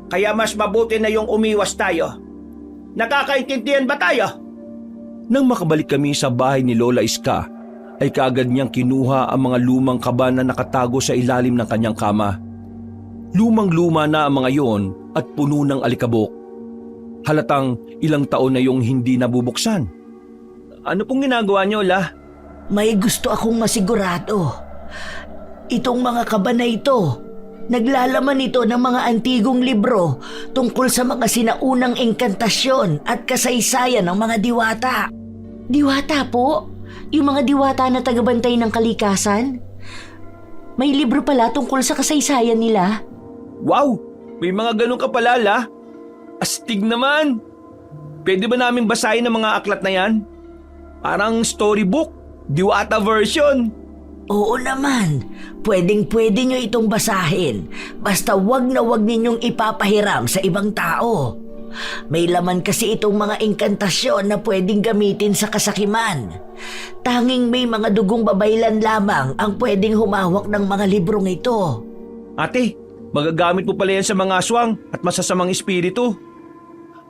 Kaya mas mabuti na yung umiwas tayo. Nakakaintindihan ba tayo? Nang makabalik kami sa bahay ni Lola Iska, ay kaagad niyang kinuha ang mga lumang kaba na nakatago sa ilalim ng kanyang kama. Lumang-luma na ang mga yon at puno ng alikabok. Halatang ilang taon na yung hindi nabubuksan. Ano pong ginagawa niyo, La? May gusto akong masigurado. Itong mga kaba na ito, naglalaman ito ng mga antigong libro tungkol sa mga sinaunang engkantasyon at kasaysayan ng mga diwata. Diwata po? Yung mga diwata na tagabantay ng kalikasan? May libro pala tungkol sa kasaysayan nila? Wow! May mga ganun ka pala, La. Astig naman! Pwede ba namin basahin ang mga aklat na yan? Parang storybook, diwata version. Oo naman, pwedeng-pwede nyo itong basahin. Basta wag na wag ninyong ipapahiram sa ibang tao. May laman kasi itong mga engkantasyon na pwedeng gamitin sa kasakiman. Tanging may mga dugong babaylan lamang ang pwedeng humawak ng mga librong ito. Ate, magagamit mo pala yan sa mga aswang at masasamang espiritu.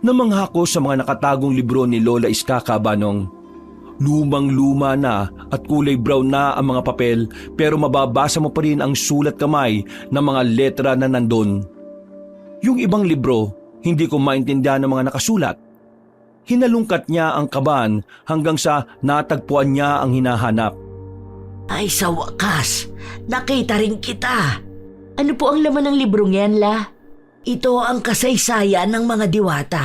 Namangha ko sa mga nakatagong libro ni Lola Iska Cabanong. Lumang-luma na at kulay brown na ang mga papel pero mababasa mo pa rin ang sulat kamay ng mga letra na nandun. Yung ibang libro, hindi ko maintindihan ng mga nakasulat. Hinalungkat niya ang kaban hanggang sa natagpuan niya ang hinahanap. Ay sa wakas, nakita rin kita. Ano po ang laman ng librong yan, La? Ito ang kasaysayan ng mga diwata.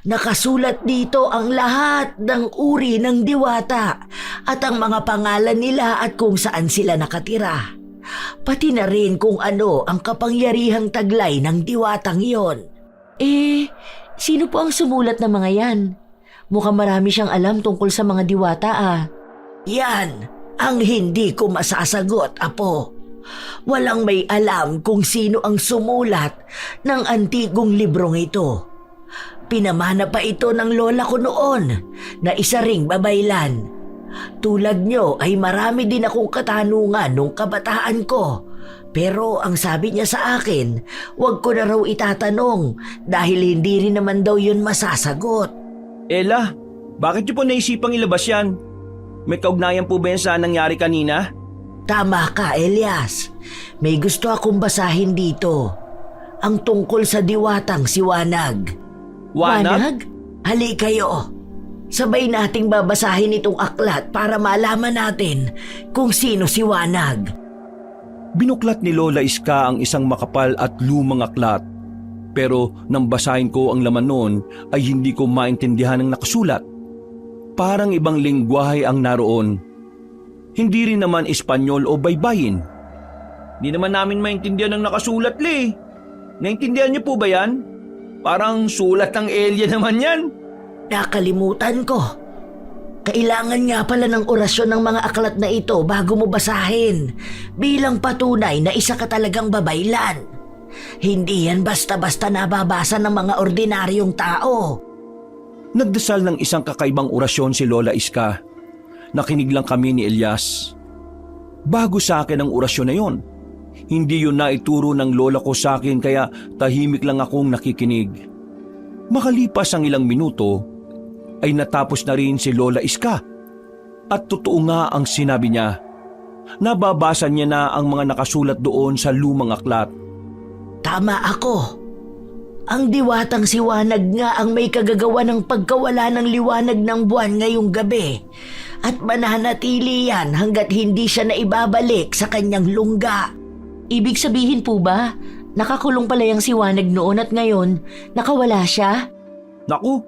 Nakasulat dito ang lahat ng uri ng diwata at ang mga pangalan nila at kung saan sila nakatira. Pati na rin kung ano ang kapangyarihang taglay ng diwatang iyon. Sino po ang sumulat ng mga yan? Mukhang marami siyang alam tungkol sa mga diwata Yan ang hindi ko masasagot, Apo. Walang may alam kung sino ang sumulat ng antigong librong ito. Pinamana pa ito ng lola ko noon na isa ring babaylan. Tulad nyo ay marami din akong katanungan nung kabataan ko. Pero ang sabi niya sa akin, wag ko na raw itatanong dahil hindi rin naman daw yun masasagot. Ella, bakit niyo po naisipang ilabas yan? May kaugnayan po ba yan sa nangyari kanina? Tama ka, Elias. May gusto akong basahin dito. Ang tungkol sa diwatang si Wanag. Wanag? Hali kayo. Sabay nating babasahin itong aklat para malaman natin kung sino si Wanag. Binuklat ni Lola Iska ang isang makapal at lumang aklat. Pero nang basahin ko ang laman noon ay hindi ko maintindihan ang nakasulat. Parang ibang lengguwahe ang naroon. Hindi rin naman Espanyol o baybayin. Di naman namin maintindihan ang nakasulat, Le. Naintindihan niyo po ba yan? Parang sulat ng alien naman yan. Nakalimutan ko. Kailangan nga pala ng orasyon ng mga aklat na ito bago mo basahin bilang patunay na isa ka talagang babaylan. Hindi yan basta-basta nababasa ng mga ordinaryong tao. Nagdasal ng isang kakaibang orasyon si Lola Iska. Nakinig lang kami ni Elias. Bago sa akin ang orasyon na yon. Hindi yun naituro ng lola ko sa akin kaya tahimik lang akong nakikinig. Makalipas ang ilang minuto, ay natapos na rin si Lola Iska. At totoo nga ang sinabi niya. Nababasa niya na ang mga nakasulat doon sa lumang aklat. Tama ako. Ang diwatang si Wanag nga ang may kagagawa ng pagkawala ng liwanag ng buwan ngayong gabi at mananatili yan hanggat hindi siya naibabalik sa kanyang lungga. Ibig sabihin po ba, nakakulong pala yung si Wanag noon at ngayon, nakawala siya? Naku,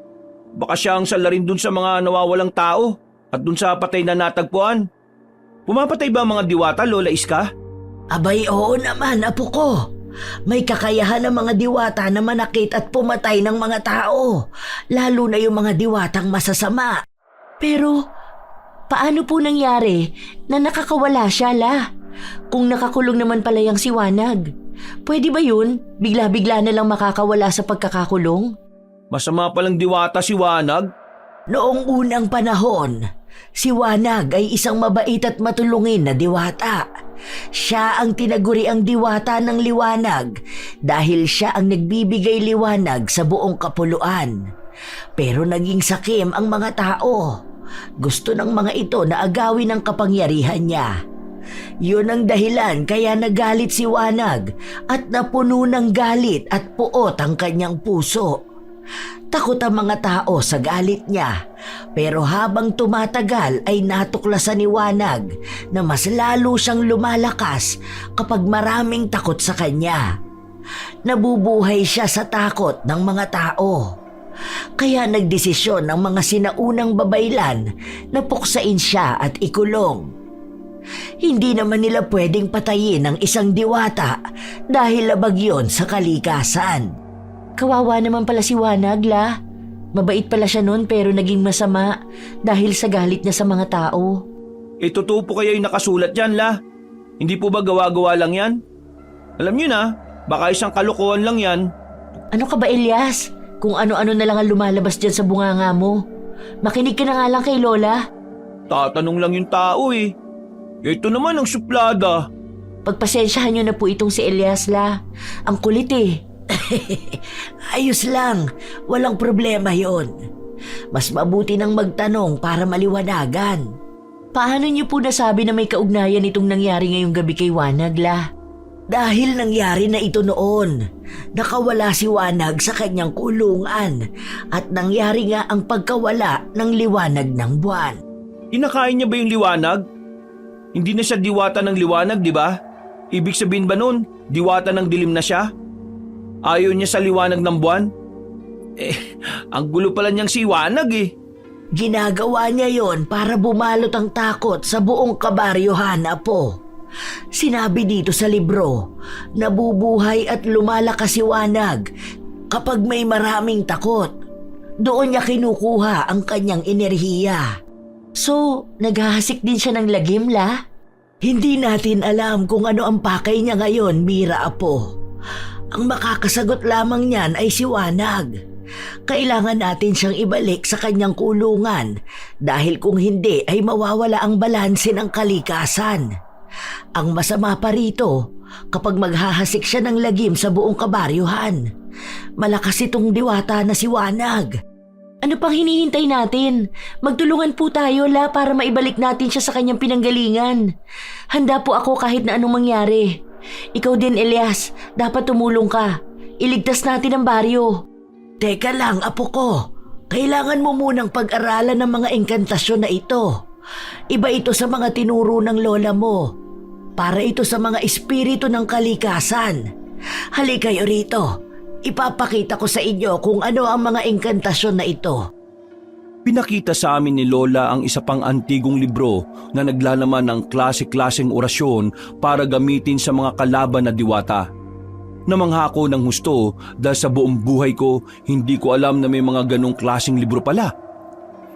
baka siya ang salarin dun sa mga nawawalang tao at dun sa patay na natagpuan. Pumapatay ba ang mga diwata, Lola Iska? Abay oo naman, apo ko. May kakayahan ng mga diwata na manakit at pumatay ng mga tao, lalo na yung mga diwatang masasama. Pero, paano po nangyari na nakakawala siya, La? Kung nakakulong naman pala yung si Wanag, pwede ba yun? Bigla-bigla na lang makakawala sa pagkakakulong? Masama palang diwata si Wanag? Noong unang panahon, si Wanag ay isang mabait at matulungin na diwata. Siya ang tinaguriang diwata ng liwanag dahil siya ang nagbibigay liwanag sa buong kapuluan. Pero naging sakim ang mga tao. Gusto ng mga ito na agawin ang kapangyarihan niya. Yun ang dahilan kaya nagalit si Wanag at napuno ng galit at puot ang kanyang puso. Takot ang mga tao sa galit niya, pero habang tumatagal ay natuklasan ni Wanag na mas lalo siyang lumalakas kapag maraming takot sa kanya. Nabubuhay siya sa takot ng mga tao. Kaya nagdesisyon ng mga sinaunang babaylan na puksain siya at ikulong. Hindi naman nila pwedeng patayin ang isang diwata dahil labag yon sa kalikasan. Kawawa naman pala si Wanag, La. Mabait pala siya noon pero naging masama dahil sa galit niya sa mga tao. Totoo po kaya yung nakasulat dyan, La? Hindi po ba gawa-gawa lang yan? Alam niyo na, baka isang kalokohan lang yan. Ano ka ba, Elias? Kung ano-ano na lang ang lumalabas dyan sa bunganga mo. Makinig ka na nga lang kay Lola. Tatanong lang yung tao eh. Ito naman ang suplada. Pagpasensyahan niyo na po itong si Elias, La. Ang kulit eh. Ayos lang, walang problema yon. Mas mabuti nang magtanong para maliwanagan. Paano niyo po nasabi na may kaugnayan itong nangyari ngayong gabi kay Wanag, La? Dahil nangyari na ito noon, nakawala si Wanag sa kanyang kulungan at nangyari nga ang pagkawala ng liwanag ng buwan. Inakain niya ba yung liwanag? Hindi na siya diwata ng liwanag, di ba? Ibig sabihin ba nun, diwata ng dilim na siya? Ayaw niya sa liwanag ng buwan? Ang gulo pala niyang si Wanag eh. Ginagawa niya yon para bumalot ang takot sa buong kabaryohan, Apo. Sinabi dito sa libro, nabubuhay at lumalakas si Wanag kapag may maraming takot. Doon niya kinukuha ang kanyang enerhiya. So, naghahasik din siya ng lagim, La? Hindi natin alam kung ano ang pakay niya ngayon, Mira, Apo. Ang makakasagot lamang niyan ay si Wanag. Kailangan natin siyang ibalik sa kanyang kulungan dahil kung hindi ay mawawala ang balanse ng kalikasan. Ang masama pa rito, kapag maghahasik siya ng lagim sa buong kabaryuhan. Malakas itong diwata na si Wanag. Ano pang hinihintay natin? Magtulungan po tayo, La, para maibalik natin siya sa kanyang pinanggalingan. Handa po ako kahit na anong mangyari. Ikaw din, Elias. Dapat tumulong ka. Iligtas natin ang baryo. Teka lang, Apo ko. Kailangan mo munang pag-aralan ng mga engkantasyon na ito. Iba ito sa mga tinuro ng lola mo. Para ito sa mga espiritu ng kalikasan. Halika kayo rito. Ipapakita ko sa inyo kung ano ang mga engkantasyon na ito. Pinakita sa amin ni Lola ang isa pang antigong libro na naglalaman ng klase-klaseng orasyon para gamitin sa mga kalaban na diwata. Namangha ako ng husto dahil sa buong buhay ko hindi ko alam na may mga ganong klaseng libro pala.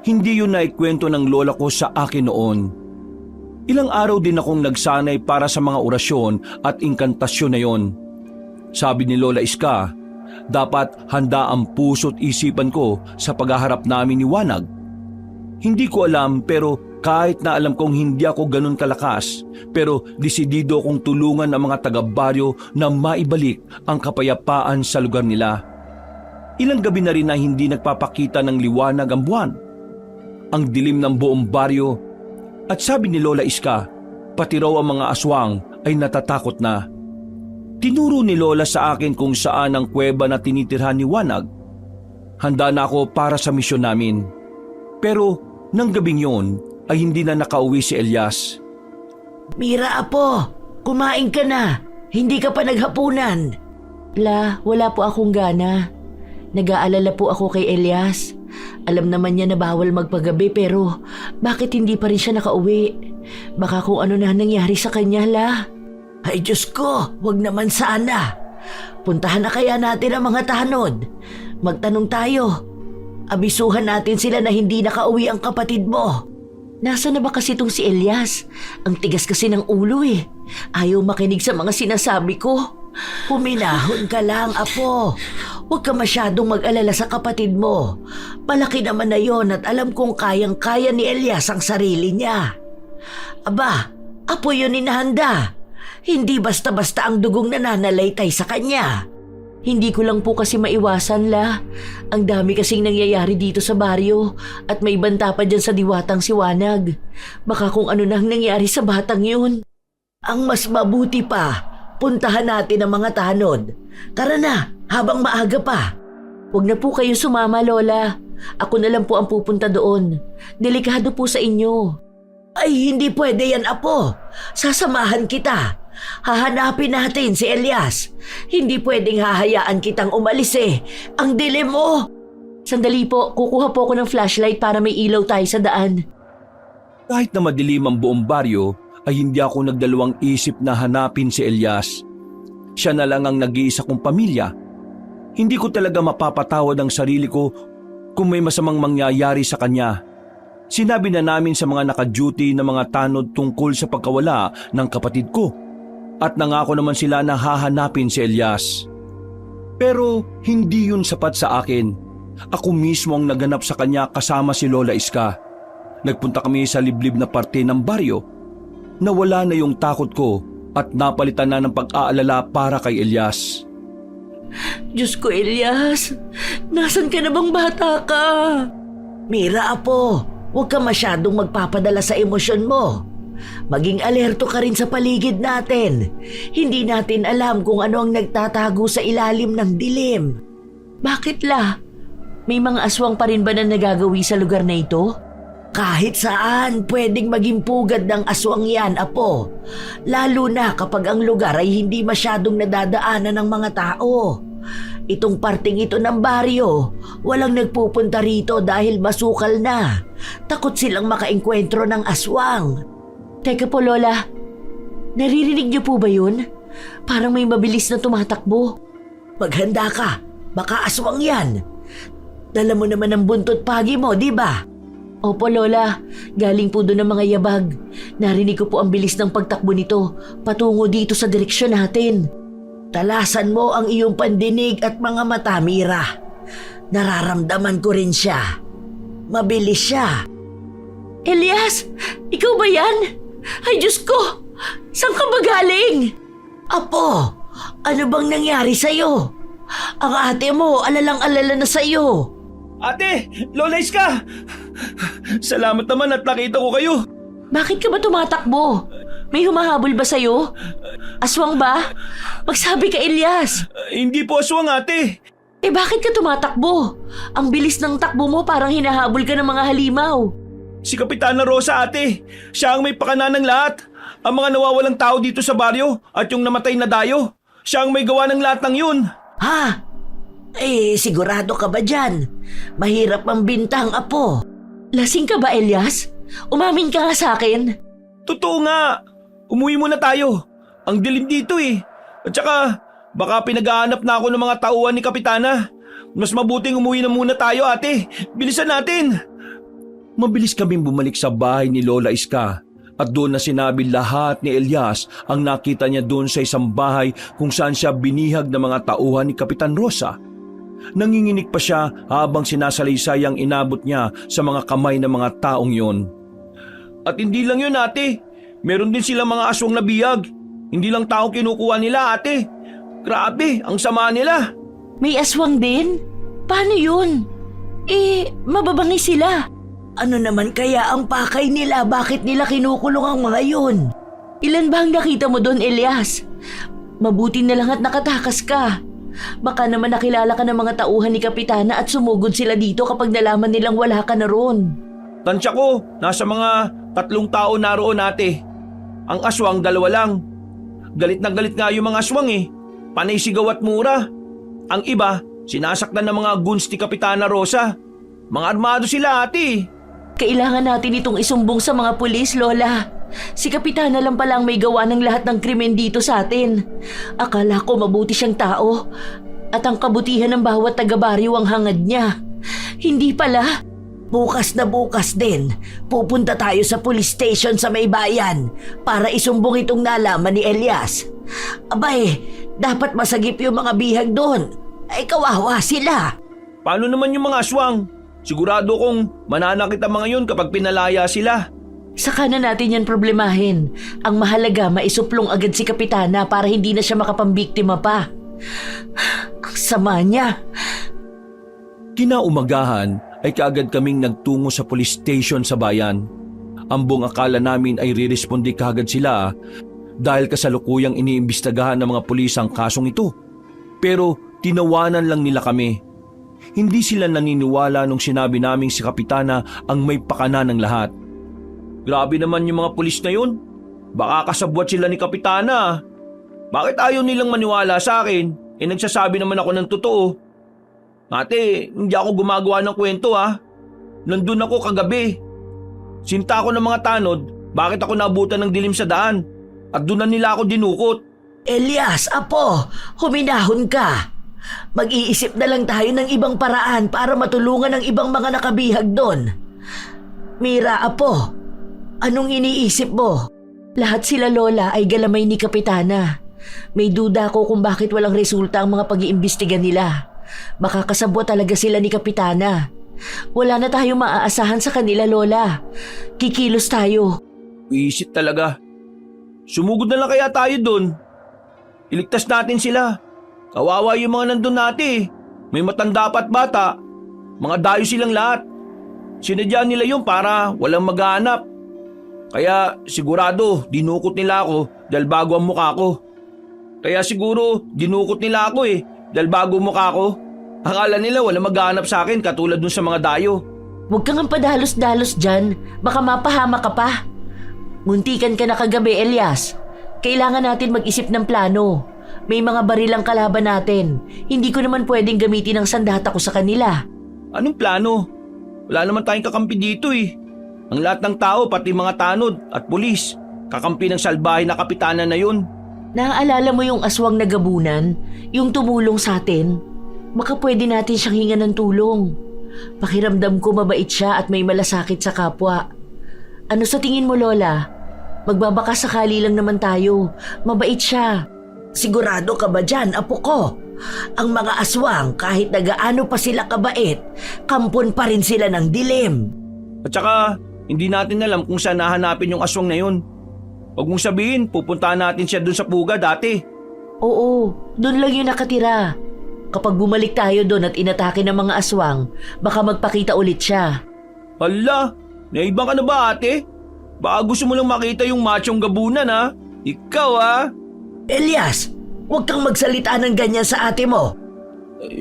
Hindi yun naikwento ng lola ko sa akin noon. Ilang araw din akong nagsanay para sa mga orasyon at inkantasyon na yon. Sabi ni Lola Iska, dapat handa ang puso't isipan ko sa paghaharap namin ni Wanag. Hindi ko alam pero kahit na alam kong hindi ako ganun kalakas, pero desidido kong tulungan ang mga taga-baryo na maibalik ang kapayapaan sa lugar nila. Ilang gabi na rin na hindi nagpapakita ng liwanag ang buwan. Ang dilim ng buong baryo at sabi ni Lola Iska, pati raw ang mga aswang ay natatakot na. Tinuro ni Lola sa akin kung saan ang kuweba na tinitirhan ni Wanag. Handa na ako para sa misyon namin. Pero nang gabing yon ay hindi na nakauwi si Elias. Mira, Apo, kumain ka na. Hindi ka pa naghapunan. La, wala po akong gana. Nag-aalala po ako kay Elias. Alam naman niya na bawal magpagabi pero bakit hindi pa rin siya nakauwi? Baka kung ano na nangyari sa kanya, La. Ay Diyos ko, wag naman sana. Puntahan na kaya natin ang mga tanod. Magtanong tayo. Abisuhan natin sila na hindi nakauwi ang kapatid mo. Nasaan na ba kasi itong si Elias? Ang tigas kasi ng ulo eh. Ayaw makinig sa mga sinasabi ko. Huminahon ka lang, Apo. Huwag ka masyadong mag-alala sa kapatid mo. Malaki naman na yon at alam kong kayang-kaya ni Elias ang sarili niya. Aba, Apo yun inahanda. Hindi basta-basta ang dugong nananalaytay sa kanya. Hindi ko lang po kasi maiwasan, La. Ang dami kasing nangyayari dito sa baryo at may banta pa dyan sa diwatang si Wanag. Baka kung ano na ang nangyari sa batang yun. Ang mas mabuti pa, puntahan natin ang mga tanod. Tara na, habang maaga pa. Huwag na po kayo sumama, Lola. Ako na lang po ang pupunta doon. Delikado po sa inyo. Ay, hindi pwede yan, Apo. Sasamahan kita. Hahanapin natin si Elias. Hindi pwedeng hahayaan kitang umalis eh. Ang dilim mo. Sandali po, kukuha po ako ng flashlight para may ilaw tayo sa daan. Kahit na madilim ang buong baryo, ay hindi ako nagdalawang isip na hanapin si Elias. Siya na lang ang nag-iisa kong pamilya. Hindi ko talaga mapapatawad ang sarili ko kung may masamang mangyayari sa kanya. Sinabi na namin sa mga naka-duty na mga tanod tungkol sa pagkawala ng kapatid ko. At nangako naman sila na hahanapin si Elias. Pero hindi yun sapat sa akin. Ako mismo ang naganap sa kanya kasama si Lola Iska. Nagpunta kami sa liblib na parte ng baryo. Nawala na yung takot ko at napalitan na ng pag-aalala para kay Elias. Diyos ko, Elias. Nasaan ka na bang bata ka? Mira, Apo. Huwag ka masyadong magpapadala sa emosyon mo. Maging alerto ka rin sa paligid natin. Hindi natin alam kung ano ang nagtatago sa ilalim ng dilim. Bakit la? May mga aswang pa rin ba na nagagawi sa lugar na ito? Kahit saan, pwedeng maging pugad ng aswang yan, Apo. Lalo na kapag ang lugar ay hindi masyadong nadadaanan ng mga tao. Itong parting ito ng baryo, walang nagpupunta rito dahil masukal na. Takot silang makaengkwentro ng aswang. Teka po, Lola. Naririnig niyo po ba yun? Parang may mabilis na tumatakbo. Maghanda ka, baka aswang yan. Dala mo naman ang buntot pagi mo, di ba? Opo, Lola. Galing po doon ang mga yabag. Narinig ko po ang bilis ng pagtakbo nito patungo dito sa direksyon natin. Talasan mo ang iyong pandinig at mga mata, Mira. Nararamdaman ko rin siya. Mabilis siya. Elias! Ikaw ba yan? Ay, Diyos ko! Saan ka ba galing? Apo, ano bang nangyari sa'yo? Ang ate mo, alalang-alala na sa'yo. Ate! Lola Iska! Salamat naman at nakita ko kayo. Bakit ka ba tumatakbo? May humahabol ba sa'yo? Aswang ba? Magsabi ka, Elias! Hindi po aswang, ate. Eh bakit ka tumatakbo? Ang bilis ng takbo mo, parang hinahabol ka ng mga halimaw. Si Kapitana Rosa, ate. Siya ang may pakana ng lahat. Ang mga nawawalang tao dito sa baryo at yung namatay na dayo. Siya ang may gawa ng lahat ng yun. Ha? Eh, sigurado ka ba dyan? Mahirap ang bintang, Apo. Lasing ka ba, Elias? Umamin ka nga sa akin. Totoo nga. Umuwi muna tayo. Ang dilim dito eh. At saka, baka pinag-aanap na ako ng mga tauhan ni Kapitana. Mas mabuting umuwi na muna tayo, ate. Bilisan natin. Mabilis kaming bumalik sa bahay ni Lola Iska at doon na sinabi lahat ni Elias ang nakita niya doon sa isang bahay kung saan siya binihag ng mga tauhan ni Kapitan Rosa. Nanginginig pa siya habang sinasalaysay ang inabot niya sa mga kamay ng mga taong yon. At hindi lang yun, ate. Meron din silang mga aswang na biyag. Hindi lang taong kinukuha nila, ate. Grabe, ang sama nila. May aswang din? Paano yun? Eh, mababangi sila. Ano naman kaya ang pakay nila? Bakit nila kinukulong ang mga yun? Ilan ba ang nakita mo doon, Elias? Mabuti na lang at nakatakas ka. Baka naman nakilala ka ng mga tauhan ni Kapitana at sumugod sila dito kapag nalaman nilang wala ka na roon. Tansya ko, nasa mga 3 tao naroon, ate. Ang aswang 2 lang. Galit na galit nga yung mga aswang eh. Panay sigaw at mura. Ang iba, sinasaktan ng mga goons ni Kapitana Rosa. Mga armado sila, ate. Kailangan natin itong isumbong sa mga pulis, Lola. Si Kapitana lang pala ang may gawa ng lahat ng krimen dito sa atin. Akala ko mabuti siyang tao at ang kabutihan ng bawat taga-baryo ang hangad niya. Hindi pala. Bukas na bukas din, pupunta tayo sa police station sa may bayan para isumbong itong nalaman ni Elias. Abay, dapat masagip yung mga bihag doon. Ay kawawa sila. Paano naman yung mga aswang? Sigurado kong mananakit ang mga yun kapag pinalaya sila. Saka na natin yan problemahin. Ang mahalaga, maisuplong agad si Kapitana para hindi na siya makapambiktima pa. Ang sama niya. Kinaumagahan ay kaagad kaming nagtungo sa police station sa bayan. Ang buong akala namin ay rirespondi kaagad sila dahil kasalukuyang iniimbestigahan ng mga pulis ang kasong ito. Pero tinawanan lang nila kami. Hindi sila naniniwala nung sinabi naming si Kapitana ang may pakana ng lahat. Grabe naman yung mga pulis na yun. Baka kasabwat sila ni Kapitana. Bakit ayaw nilang maniwala sa akin? Nagsasabi naman ako ng totoo. Ate, hindi ako gumagawa ng kwento Nandun ako kagabi. Sinta ako ng mga tanod, bakit ako nabutan ng dilim sa daan? At doon na nila ako dinukot. Elias, apo, huminahon ka. Mag-iisip na lang tayo ng ibang paraan para matulungan ang ibang mga nakabihag doon. Mira, apo, anong iniisip mo? Lahat sila lola ay galamay ni Kapitana. May duda ko kung bakit walang resulta ang mga pag-iimbestiga nila. Baka kasabwa talaga sila ni Kapitana. Wala na tayong maaasahan sa kanila, lola. Kikilos tayo. Iisip talaga. Sumugod na lang kaya tayo doon. Iligtas natin sila. Kawawa yung mga nandun natin. May matanda pa at bata. Mga dayo silang lahat. Sinadya nila yun para walang maghahanap. Kaya sigurado dinukot nila ako dahil bago ang mukha ko. Kaya siguro dinukot nila ako dahil bago ang mukha ko. Akala nila walang maghahanap sa akin katulad dun sa mga dayo. Huwag kang padalos-dalos dyan. Baka mapahama ka pa. Muntikan ka na kagabi, Elias. Kailangan natin mag-isip ng plano. May mga barilang kalaban natin. Hindi ko naman pwedeng gamitin ang sandata ko sa kanila. Anong plano? Wala naman tayong kakampi dito Ang lahat ng tao, pati mga tanod at pulis, kakampi ng salbahe na Kapitana na yun. Naaalala mo yung aswang na gabunan? Yung tumulong sa atin? Baka pwede natin siyang hingan ng tulong. Pakiramdam ko mabait siya at may malasakit sa kapwa. Ano sa tingin mo, Lola? Magbabaka sakali lang naman tayo. Mabait siya. Sigurado ka ba dyan, apo ko? Ang mga aswang, kahit na gaano pa sila kabait, kampon pa rin sila ng dilim. At saka, hindi natin alam kung saan nahanapin yung aswang na yun. Huwag mong sabihin, pupuntahan natin siya dun sa puga dati. Oo, doon lang yung nakatira. Kapag bumalik tayo doon at inatake ng mga aswang, baka magpakita ulit siya. Hala, naibang ka na ba ate? Baka gusto mo lang makita yung machong gabunan Ikaw Elias, huwag kang magsalita ng ganyan sa ate mo.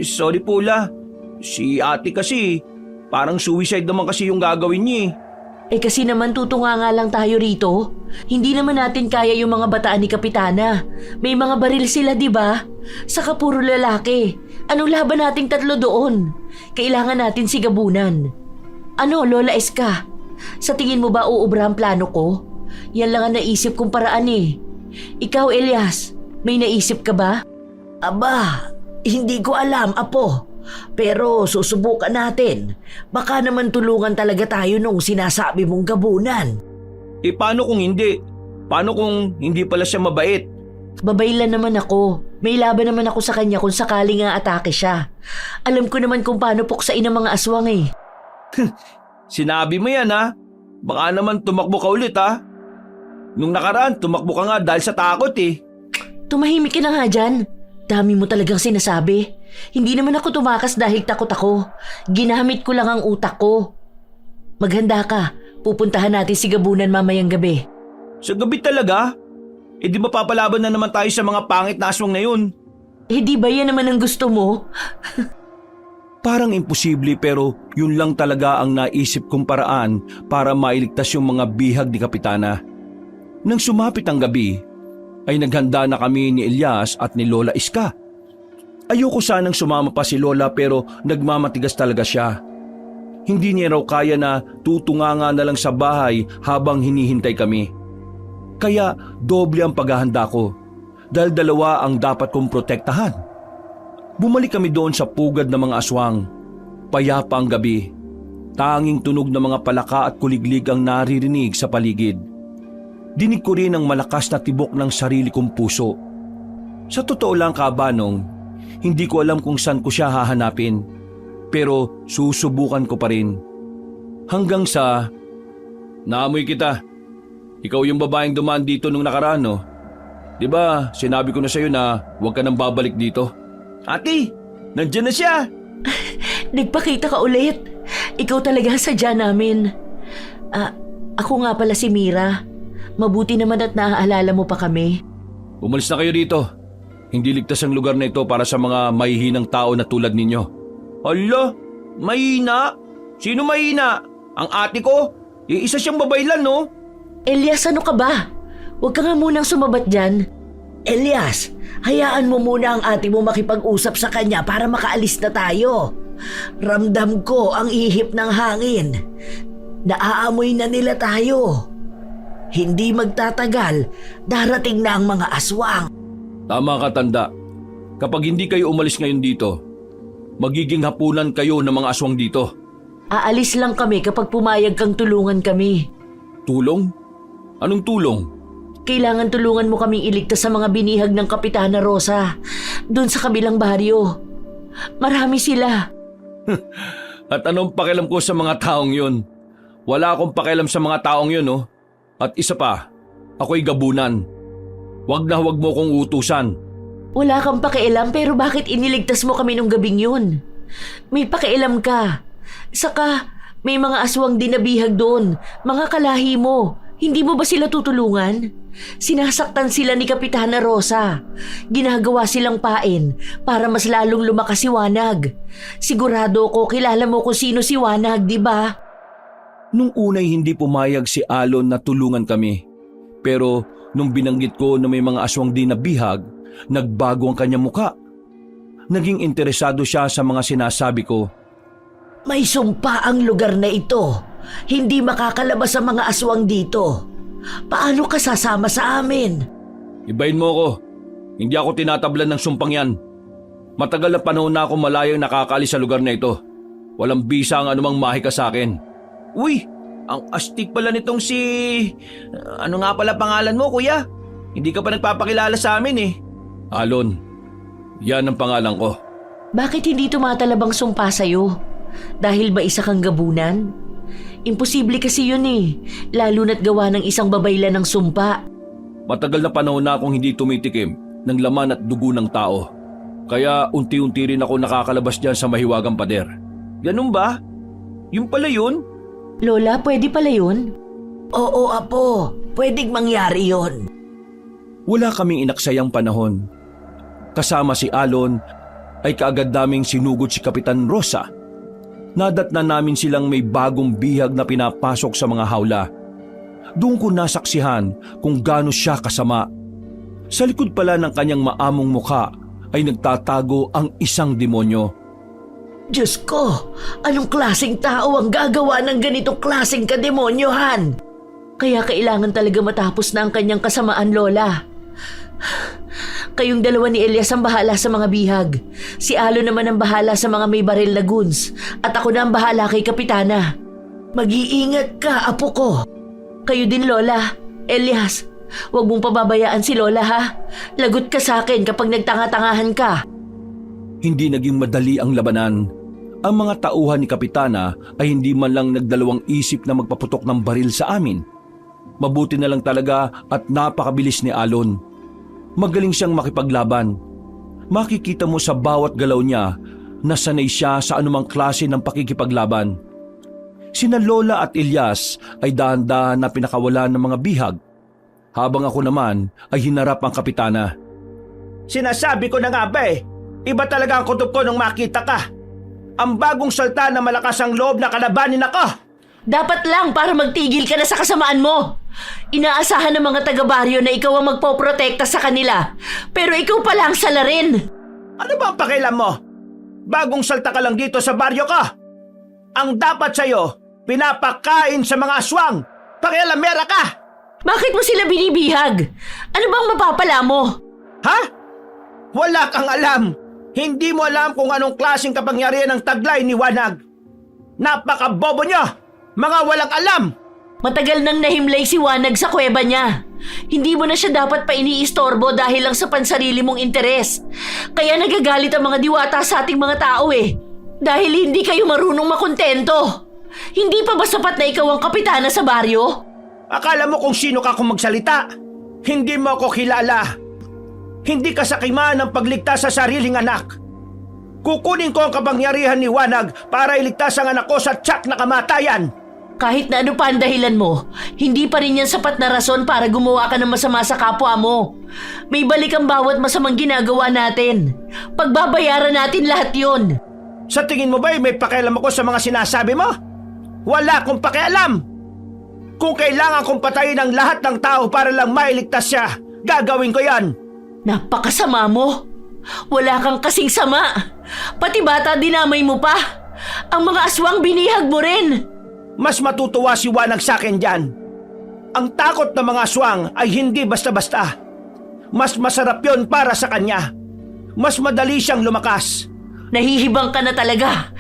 Sorry po la. Si ate kasi, parang suicide naman kasi yung gagawin niya Kasi naman tutunga nga lang tayo rito. Hindi naman natin kaya yung mga bataan ni Kapitana. May mga baril sila, di ba? Saka puro lalaki. Anong laban nating tatlo doon? Kailangan natin si Gabunan. Ano, Lola Eska? Sa tingin mo ba uubra ang plano ko? Yan lang ang naisip kong paraan Ikaw, Elias, may naisip ka ba? Aba, hindi ko alam, apo. Pero susubukan natin. Baka naman tulungan talaga tayo nung sinasabi mong gabunan. Paano kung hindi? Paano kung hindi pala siya mabait? Babaylan naman ako. May laban naman ako sa kanya kung sakaling nga atake siya. Alam ko naman kung paano puksain ang mga aswang Sinabi mo yan Baka naman tumakbo ka ulit Nung nakaraan, tumakbo ka nga dahil sa takot Tumahimik ka na nga dyan. Dami mo talagang sinasabi. Hindi naman ako tumakas dahil takot ako. Ginamit ko lang ang utak ko. Maghanda ka. Pupuntahan natin si Gabunan mamayang gabi. Sa gabi talaga? Di mapapalaban na naman tayo sa mga pangit na aswang na yun. Di ba yan naman ang gusto mo? Parang imposible pero yun lang talaga ang naisip kong paraan para mailigtas yung mga bihag ni Kapitana. Nang sumapit ang gabi, ay naghanda na kami ni Elias at ni Lola Iska. Ayoko sanang sumama pa si Lola pero nagmamatigas talaga siya. Hindi niya raw kaya na tutunganga na lang sa bahay habang hinihintay kami. Kaya doble ang paghahanda ko dahil dalawa ang dapat kong protektahan. Bumalik kami doon sa pugad ng mga aswang. Payapa ang gabi. Tanging tunog ng mga palaka at kuliglig ang naririnig sa paligid. Dinig ko rin ang malakas na tibok ng sarili kong puso. Sa totoo lang, Kabanong, hindi ko alam kung saan ko siya hahanapin. Pero susubukan ko pa rin. Hanggang sa... Naamoy kita. Ikaw yung babaeng dumaan dito nung nakaraan, no? Diba, sinabi ko na sa'yo na huwag ka nang babalik dito. Ate, nandyan na siya! Nagpakita ka ulit. Ikaw talaga sadya namin. Ako nga pala si Mira. Mabuti naman at naaalala mo pa kami. Umalis na kayo dito. Hindi ligtas ang lugar na ito para sa mga mahihinang tao na tulad ninyo. Hala, mahina? Sino mahina? Ang ate ko? Isa siyang babaylan, no? Elias, ano ka ba? Huwag ka nga munang sumabat dyan. Elias, hayaan mo muna ang ate mo makipag-usap sa kanya para makaalis na tayo. Ramdam ko ang ihip ng hangin. Naaamoy na nila tayo. Hindi magtatagal, darating na ang mga aswang. Tama ka, Tanda. Kapag hindi kayo umalis ngayon dito, magiging hapunan kayo ng mga aswang dito. Aalis lang kami kapag pumayag kang tulungan kami. Tulong? Anong tulong? Kailangan tulungan mo kaming iligtas sa mga binihag ng Kapitana Rosa doon sa kabilang baryo. Marami sila. At anong pakialam ko sa mga taong yun? Wala akong pakialam sa mga taong yun, no? At isa pa, ako'y gabunan. Wag na huwag mo kong utusan. Wala kang pakialam pero bakit iniligtas mo kami nung gabing yun? May pakialam ka. Saka may mga aswang dinabihag doon, mga kalahi mo. Hindi mo ba sila tutulungan? Sinasaktan sila ni Kapitana Rosa. Ginagawa silang pain para mas lalong lumakas si Wanag. Sigurado ko kilala mo kung sino si Wanag, di ba? Nung unay hindi pumayag si Alon na tulungan kami. Pero nung binanggit ko na may mga aswang dinabihag, nagbago ang kanyang muka. Naging interesado siya sa mga sinasabi ko. May sumpa ang lugar na ito. Hindi makakalabas ang mga aswang dito. Paano ka sasama sa amin? Ibahin mo ko. Hindi ako tinatablan ng sumpang yan. Matagal na panahon na ako malayang nakakaalis sa lugar na ito. Walang bisa ang anumang mahika sa akin. Uy, ang astig pala nitong si... Ano nga pala pangalan mo, kuya? Hindi ka pa nagpapakilala sa amin eh. Alon, yan ang pangalan ko. Bakit hindi tumatalabang sumpa sa'yo? Dahil ba isa kang gabunan? Imposible kasi yun eh, lalo na't gawa ng isang babayla ng sumpa. Matagal na panahon na akong hindi tumitikim ng laman at dugo ng tao. Kaya unti-unti rin ako nakakalabas dyan sa mahiwagang pader. Ganun ba? Yung pala yun? Lola, pwede pala yun? Oo, Apo. Pwedeng mangyari yon. Wala kaming inaksayang panahon. Kasama si Alon ay kaagad naming sinugod si Kapitan Rosa. Nadatna namin silang may bagong bihag na pinapasok sa mga hawla. Doon ko nasaksihan kung gaano siya kasama. Sa likod pala ng kanyang maamong mukha ay nagtatago ang isang demonyo. Diyos ko, anong klaseng tao ang gagawa ng ganitong klaseng kademonyohan? Kaya kailangan talaga matapos na ang kanyang kasamaan, Lola. Kayong dalawa ni Elias ang bahala sa mga bihag. Si Alo naman ang bahala sa mga may baril na goons. At ako na ang bahala kay Kapitana. Mag-iingat ka, Apo ko. Kayo din, Lola. Elias, huwag mong pababayaan si Lola, ha? Lagot ka sa akin kapag nagtanga-tangahan ka. Hindi naging madali ang labanan. Ang mga tauhan ni Kapitana ay hindi man lang nagdalawang isip na magpaputok ng baril sa amin. Mabuti na lang talaga at napakabilis ni Alon. Magaling siyang makipaglaban. Makikita mo sa bawat galaw niya na sanay siya sa anumang klase ng pakikipaglaban. Sina Lola at Elias ay dahan-dahan na pinakawalan ng mga bihag, habang ako naman ay hinarap ang Kapitana. Sinasabi ko na nga ba eh, iba talaga ang kutob ko nung makita ka. Ang bagong salta na malakas ang loob na kalabanin ako. Dapat lang para magtigil ka na sa kasamaan mo. Inaasahan ng mga taga-baryo na ikaw ang magpoprotekta sa kanila. Pero ikaw pala ang salarin. Ano ba ang pakialam mo? Bagong salta ka lang dito sa baryo ka. Ang dapat sa'yo, pinapakain sa mga aswang. Pakialamera ka! Bakit mo sila binibihag? Ano bang mapapala mo? Ha? Wala kang alam. Hindi mo alam kung anong klaseng kapangyarihan ng taglay ni Wanag. Napakabobo nyo! Mga walang alam! Matagal nang nahimlay si Wanag sa kuweba niya. Hindi mo na siya dapat pa iniistorbo dahil lang sa pansarili mong interes. Kaya nagagalit ang mga diwata sa ating mga tao eh. Dahil hindi kayo marunong makontento. Hindi pa ba sapat na ikaw ang kapitana sa baryo? Akala mo kung sino ka kung magsalita? Hindi mo ako kilala. Hindi ka sakiman ng pagligtas sa sariling anak. Kukunin ko ang kapangyarihan ni Wanag para iligtas ang anak ko sa tiyak na kamatayan. Kahit na ano pa ang dahilan mo, hindi pa rin yan sapat na rason para gumawa ka ng masama sa kapwa mo. May balik ang bawat masamang ginagawa natin. Pagbabayaran natin lahat yon. Sa tingin mo ba may pakialam ako sa mga sinasabi mo? Wala akong pakialam! Kung kailangan kong patayin ang lahat ng tao para lang mailigtas siya, gagawin ko yan! Napakasama mo! Wala kang kasing sama! Pati bata dinamay mo pa! Ang mga aswang binihag mo rin! Mas matutuwa si Wanag sa akin dyan. Ang takot ng mga aswang ay hindi basta-basta. Mas masarap yon para sa kanya. Mas madali siyang lumakas. Nahihibang ka na talaga!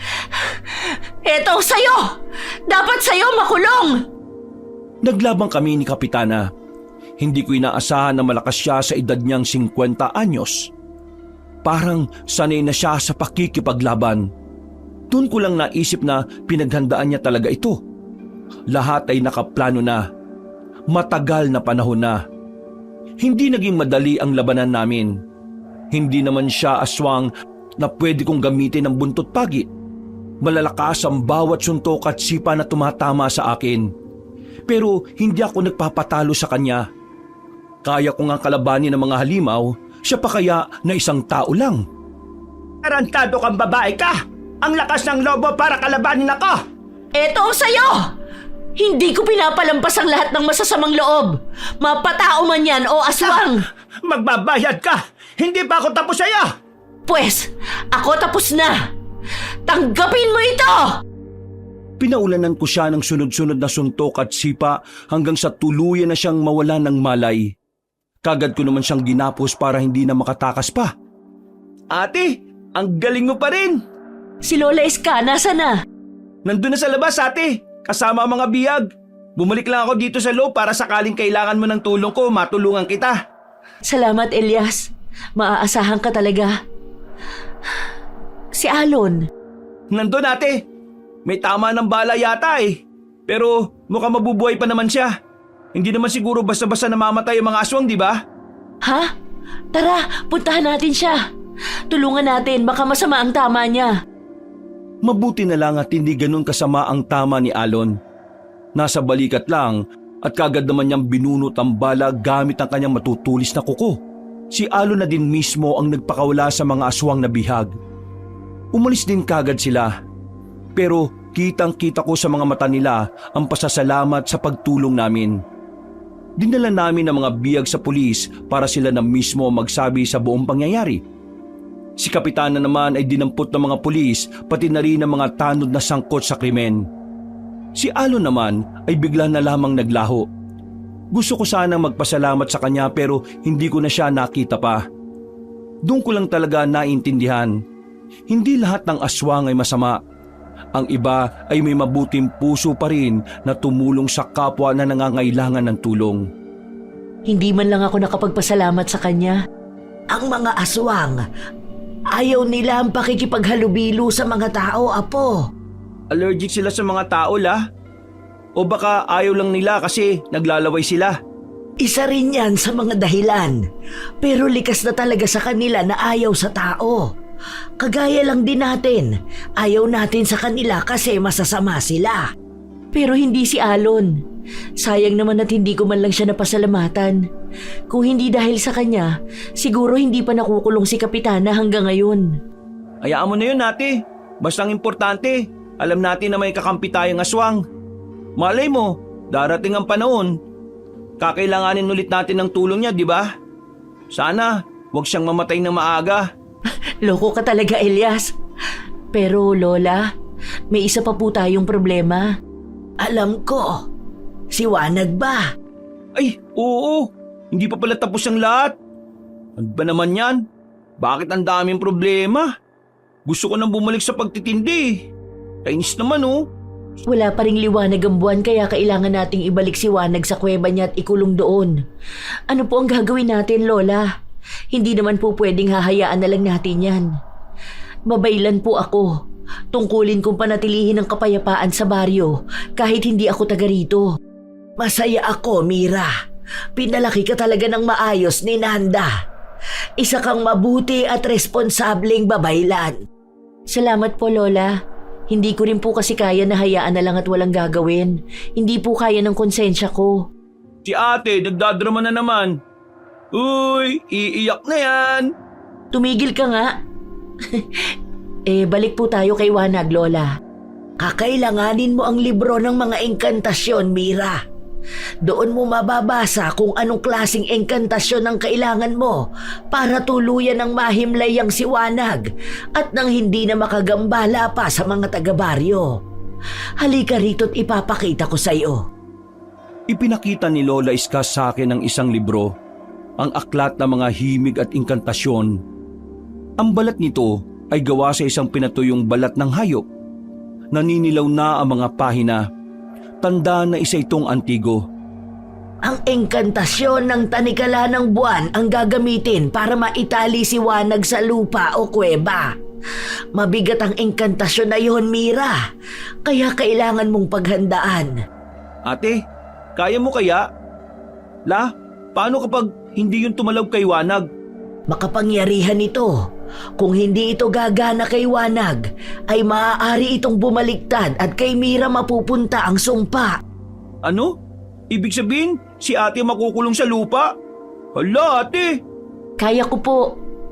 Eto sa'yo! Dapat sa'yo makulong! Naglabang kami ni Kapitana. Hindi ko inaasahan na malakas siya sa edad niyang 50 anyos. Parang sanay na siya sa pakikipaglaban. Doon ko lang naisip na pinaghandaan niya talaga ito. Lahat ay nakaplano na. Matagal na panahon na. Hindi naging madali ang labanan namin. Hindi naman siya aswang na pwede kong gamitin ng buntot pagi. Malalakas ang bawat suntok at sipa na tumatama sa akin. Pero hindi ako nagpapatalo sa kanya. Kaya ko nga kalabanin ng mga halimaw, siya pa kaya na isang tao lang. Tarantado kang babae ka! Ang lakas ng lobo para kalabanin ako! Eto sa'yo! Hindi ko pinapalampas ang lahat ng masasamang loob. Mapatao man yan o aswang. Magbabayad ka! Hindi pa ako tapos sa'yo! Pwes, ako tapos na. Tanggapin mo ito! Pinaulanan ko siya ng sunod-sunod na suntok at sipa hanggang sa tuluyan na siyang mawala ng malay. Kagad ko naman siyang ginapos para hindi na makatakas pa. Ate, ang galing mo pa rin! Si Lola Iska, nasa na? Nandun na sa labas, ate. Kasama ang mga biyag. Bumalik lang ako dito sa loob para sakaling kailangan mo ng tulong ko, matulungan kita. Salamat, Elias. Maaasahan ka talaga. Si Alon. Nandun, ate. May tama ng bala yata eh. Pero mukhang mabubuhay pa naman siya. Hindi naman siguro basta-basta namamatay ang mga aswang, di ba? Ha? Tara, puntahan natin siya. Tulungan natin, baka masama ang tama niya. Mabuti na lang at hindi ganun kasama ang tama ni Alon. Nasa balikat lang at kagad naman niyang binunot ang bala gamit ang kanyang matutulis na kuko. Si Alon na din mismo ang nagpakawala sa mga aswang na bihag. Umalis din kagad sila. Pero kitang-kita ko sa mga mata nila ang pasasalamat sa pagtulong namin. Dinala namin ang mga biyag sa pulis para sila na mismo magsabi sa buong pangyayari. Si Kapitana naman ay dinampot ng mga pulis pati na rin ang mga tanod na sangkot sa krimen. Si Alon naman ay bigla na lamang naglaho. Gusto ko sanang magpasalamat sa kanya pero hindi ko na siya nakita pa. Doon ko lang talaga naintindihan. Hindi lahat ng aswang ay masama. Ang iba ay may mabuting puso pa rin na tumulong sa kapwa na nangangailangan ng tulong. Hindi man lang ako nakapagpasalamat sa kanya. Ang mga aswang, ayaw nila ang pakikipaghalubilo sa mga tao, Apo. Allergic sila sa mga tao, la? O baka ayaw lang nila kasi naglalaway sila? Isa rin yan sa mga dahilan. Pero likas na talaga sa kanila na ayaw sa tao. Kagaya lang din natin. Ayaw natin sa kanila kasi masasama sila. Pero hindi si Alon. Sayang naman at hindi ko man lang siya napasalamatan. Kung hindi dahil sa kanya, siguro hindi pa nakukulong si Kapitana hanggang ngayon. Hayaan mo na yun, ate. Basta ang importante, alam natin na may kakampi tayong aswang. Malay mo, darating ang panahon. Kakailanganin ulit natin ng tulong niya, di ba? Sana, huwag siyang mamatay ng maaga. Loko ka talaga, Elias. Pero Lola, may isa pa po tayong problema. Alam ko. Si Wanag ba? Ay, oo. Hindi pa pala tapos ang lahat. Ano ba naman yan? Bakit ang daming problema? Gusto ko nang bumalik sa pagtitindi. Kainis naman oh. Wala pa ring liwanag ang buwan kaya kailangan nating ibalik si Wanag sa kuweba niya at ikulong doon. Ano po ang gagawin natin, Lola? Hindi naman po pwedeng hahayaan na lang natin yan. Babaylan po ako. Tungkulin kong panatilihin ang kapayapaan sa baryo kahit hindi ako taga rito. Masaya ako, Mira. Pinalaki ka talaga ng maayos ni Nanda. Isa kang mabuti at responsableng babaylan. Salamat po, Lola. Hindi ko rin po kasi kaya na hayaan na lang at walang gagawin. Hindi po kaya ng konsensya ko. Si ate, nagdadrama na naman. Uy, iiyak na yan. Tumigil ka nga. Balik po tayo kay Wanag, Lola. Kakailanganin mo ang libro ng mga engkantasyon, Mira. Doon mo mababasa kung anong klaseng engkantasyon ang kailangan mo para tuluyan ng mahimlay ang si Wanag at nang hindi na makagambala pa sa mga taga-baryo. Halika rito't ipapakita ko sa iyo. Ipinakita ni Lola Iska sa akin ang isang libro, ang aklat ng mga himig at inkantasyon. Ang balat nito ay gawa sa isang pinatuyong balat ng hayop. Naninilaw na ang mga pahina. Tanda na isa itong antigo. Ang engkantasyon ng tanikala ng buwan ang gagamitin para maitali si Wanag sa lupa o kuweba. Mabigat ang engkantasyon na yon, Mira. Kaya kailangan mong paghandaan. Ate, kaya mo kaya? La, paano kapag hindi yun tumalaw kay Wanag? Makapangyarihan ito. Kung hindi ito gagana kay Wanag, ay maaari itong bumaliktad at kay Mira mapupunta ang sumpa. Ano? Ibig sabihin, si ate makukulong sa lupa? Hala, ate! Kaya ko po.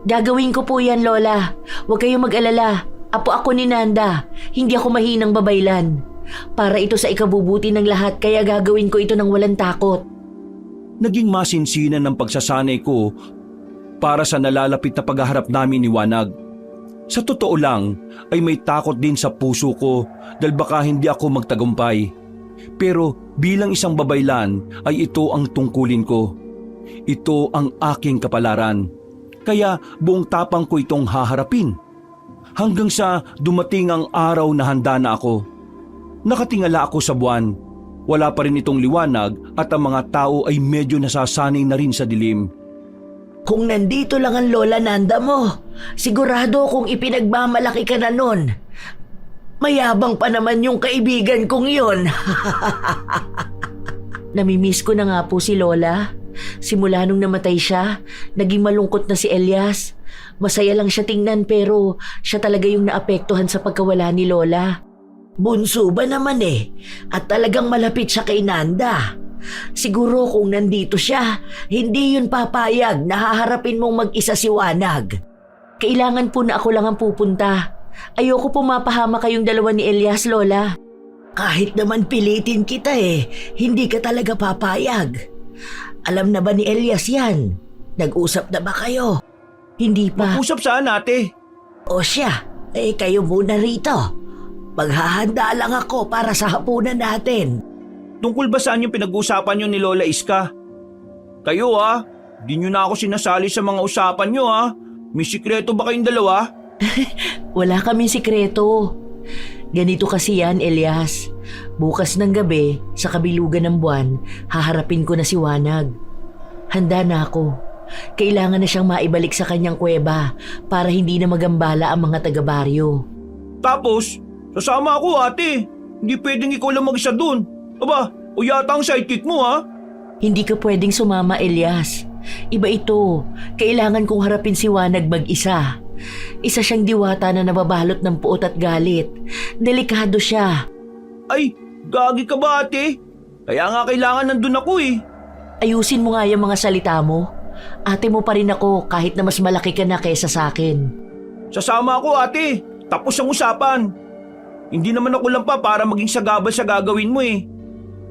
Gagawin ko po yan, Lola. Huwag kayong mag-alala. Apo ako ni Nanda. Hindi ako mahinang babaylan. Para ito sa ikabubuti ng lahat kaya gagawin ko ito ng walang takot. Naging masinsinan ng pagsasanay ko para sa nalalapit na paghaharap namin ni Wanag. Sa totoo lang ay may takot din sa puso ko dahil baka hindi ako magtagumpay. Pero bilang isang babaylan ay ito ang tungkulin ko. Ito ang aking kapalaran. Kaya buong tapang ko itong haharapin. Hanggang sa dumating ang araw na handa na ako. Nakatingala ako sa buwan. Wala pa rin itong liwanag at ang mga tao ay medyo nasasanay na rin sa dilim. Kung nandito lang ang Lola Nanda mo, sigurado kung ipinagmamalaki ka na nun. Mayabang pa naman yung kaibigan kong yon. Namimiss ko na nga po si Lola. Simula nung namatay siya, naging malungkot na si Elias. Masaya lang siya tingnan pero siya talaga yung naapektuhan sa pagkawala ni Lola. Bunso ba naman at talagang malapit siya kay Nanda. Siguro kung nandito siya, hindi yun papayag na haharapin mong mag-isa si Wanag. Kailangan po na ako lang ang pupunta. Ayoko po mapahama kayong dalawa ni Elias, Lola. Kahit naman pilitin kita hindi ka talaga papayag. Alam na ba ni Elias yan? Nag-usap na ba kayo? Hindi pa. Usap saan, ate? O siya, kayo muna rito. Maghahanda lang ako para sa hapunan natin. Tungkol ba saan yung pinag-uusapan nyo ni Lola Iska? Kayo di nyo na ako sinasali sa mga usapan nyo May sikreto ba kayong dalawa? Wala kaming sikreto. Ganito kasi yan, Elias. Bukas ng gabi, sa kabilugan ng buwan, haharapin ko na si Wanag. Handa na ako. Kailangan na siyang maibalik sa kanyang kuweba para hindi na magambala ang mga taga-baryo. Tapos, sasama ako, ate. Hindi pwedeng ikaw lang mag-isa dun. Aba, o yata ang sidekick mo, Hindi ka pwedeng sumama, Elias. Iba ito. Kailangan kong harapin si Wanag mag-isa. Isa siyang diwata na nababalot ng puot at galit. Delikado siya. Ay, gagi ka ba, ate? Kaya nga kailangan nandun ako Ayusin mo nga yung mga salita mo. Ate mo pa rin ako kahit na mas malaki ka na kaysa sa akin. Sasama ako, ate. Tapos ang usapan. Hindi naman ako lang pa para maging sagabal sa gagawin mo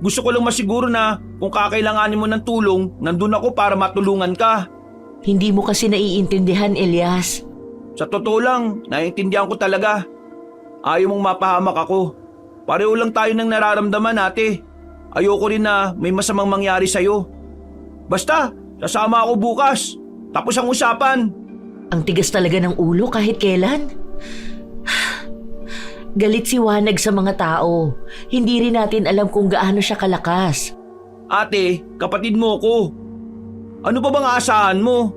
Gusto ko lang masiguro na kung kakailanganin mo ng tulong, nandun ako para matulungan ka. Hindi mo kasi naiintindihan, Elias. Sa totoo lang, naiintindihan ko talaga. Ayaw mong mapahamak ako. Pareho lang tayo ng nararamdaman, ate. Ayoko rin na may masamang mangyari sa'yo. Basta, sasama ako bukas. Tapos ang usapan. Ang tigas talaga ng ulo kahit kailan. Galit si Wanag sa mga tao. Hindi rin natin alam kung gaano siya kalakas. Ate, kapatid mo ko. Ano pa bang aasahan mo?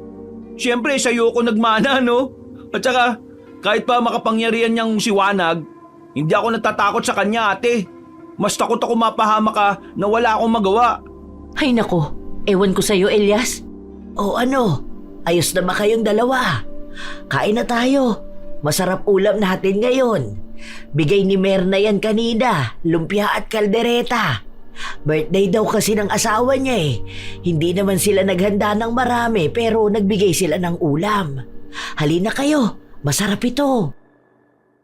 Siyempre, sa'yo ako nagmana, no? At saka, kahit pa makapangyarihan niyang si Wanag, hindi ako natatakot sa kanya, ate. Mas takot ako mapahama ka na wala akong magawa. Ay nako, ewan ko sa'yo, Elias. O ano, ayos na ba kayong dalawa? Kain na tayo. Masarap ulam natin ngayon. Bigay ni Merna yan kanina, lumpia at kaldereta. Birthday daw kasi ng asawa niya Hindi naman sila naghanda ng marami pero nagbigay sila ng ulam. Halina kayo, masarap ito.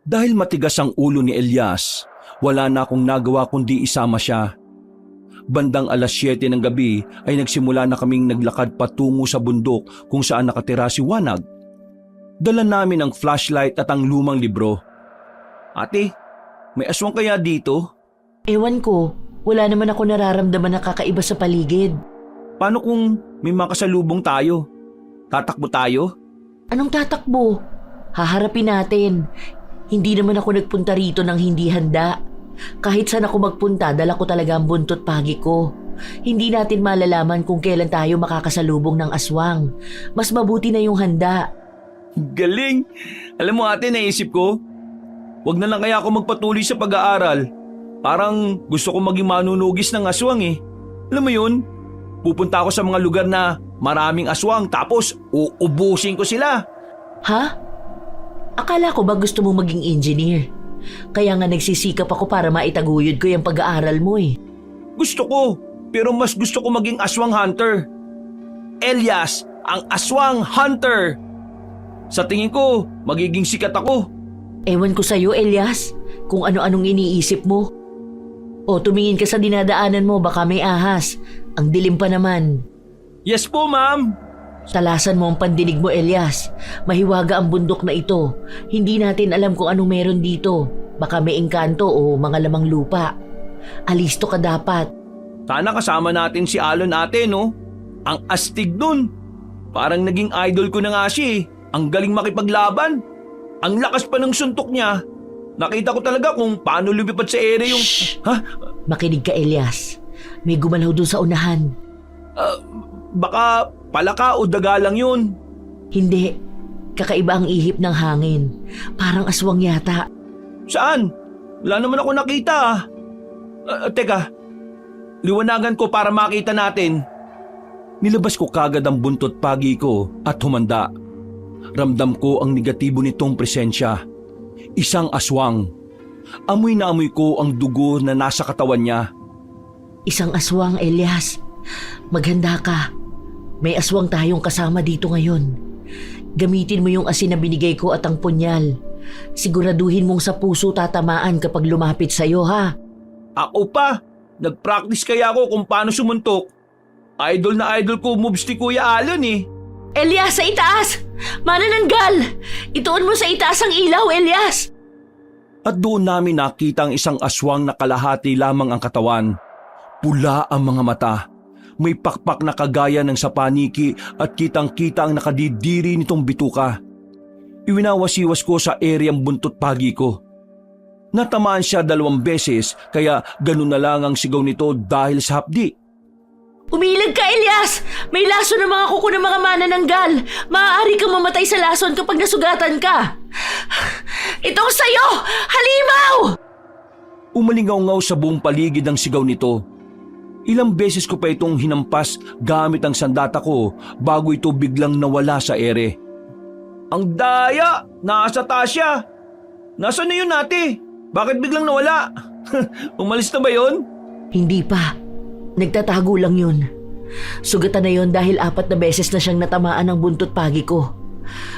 Dahil matigas ang ulo ni Elias, wala na akong nagawa kundi isama siya. Bandang 7:00 ng gabi ay nagsimula na kaming naglakad patungo sa bundok kung saan nakatira si Wanag. Dala namin ang flashlight at ang lumang libro. Ate, may aswang kaya dito? Ewan ko, wala naman ako nararamdaman na kakaiba sa paligid. Paano kung may makasalubong tayo? Tatakbo tayo? Anong tatakbo? Haharapin natin. Hindi naman ako nagpunta rito nang hindi handa. Kahit saan ako magpunta, dala ko talaga ang buntot pagi ko. Hindi natin malalaman kung kailan tayo makakasalubong ng aswang. Mas mabuti na yung handa. Galing! Alam mo ate, naisip ko, wag na lang kaya ako magpatuloy sa pag-aaral. Parang gusto ko maging manunugis ng aswang eh. Alam mo yun, pupunta ako sa mga lugar na maraming aswang tapos uubusin ko sila. Ha? Akala ko ba gusto mo maging engineer? Kaya nga nagsisikap ako para maitaguyod ko yung pag-aaral mo eh. Gusto ko, pero mas gusto ko maging aswang hunter. Elias, ang aswang hunter! Sa tingin ko, magiging sikat ako. Ewan ko sa'yo, Elias, kung ano-anong iniisip mo. O tumingin ka sa dinadaanan mo, baka may ahas. Ang dilim pa naman. Yes po, ma'am. Talasan mo ang pandinig mo, Elias. Mahiwaga ang bundok na ito. Hindi natin alam kung anong meron dito. Baka may engkanto o mga lamang lupa. Alisto ka dapat. Sana kasama natin si Alon ate, no? Ang astig nun. Parang naging idol ko na nga siya eh. Ang galing makipaglaban. Ang lakas pa ng suntok niya. Nakita ko talaga kung paano lumipad sa ere yung... Ha? Makinig ka, Elias. May gumalaw doon sa unahan. Baka palaka o daga lang yun. Hindi. Kakaiba ang ihip ng hangin. Parang aswang yata. Saan? Wala naman ako nakita. Teka, liwanagan ko para makita natin. Nilabas ko kagad ang buntot pagi ko at humanda. Ramdam ko ang negatibo nitong presensya. Isang aswang. Amoy na amoy ko ang dugo na nasa katawan niya. Isang aswang, Elias. Maghanda ka. May aswang tayong kasama dito ngayon. Gamitin mo yung asin na binigay ko at ang punyal. Siguraduhin mong sa puso tatamaan kapag lumapit sa'yo, ha? Ako pa! Nag-practice kaya ako kung paano sumuntok. Idol na idol ko moves ni Kuya Alon eh. Elias, sa itaas! Manananggal! Ituon mo sa itaas ang ilaw, Elias! At doon namin nakita ang isang aswang na kalahati lamang ang katawan. Pula ang mga mata. May pakpak na kagaya ng sapaniki at kitang-kita ang nakadidiri nitong bituka. Iwinawasiwas ko sa ereyang buntot pagi ko. Natamaan siya 2 beses kaya ganun na lang ang sigaw nito dahil sa hapdi. Umilag ka, Elias! May laso ng mga kuko ng mga manananggal. Maaari kang mamatay sa lason kapag nasugatan ka. Ito sa'yo! Halimaw! Umalingaw-ngaw sa buong paligid ang sigaw nito. Ilang beses ko pa itong hinampas gamit ang sandata ko bago ito biglang nawala sa ere. Ang daya! Nasa taas siya! Nasaan na yun ate? Bakit biglang nawala? Umalis na ba yun? Hindi pa. Nagtatago lang yun. Sugatan na yun dahil 4 na beses na siyang natamaan ng buntot pagi ko.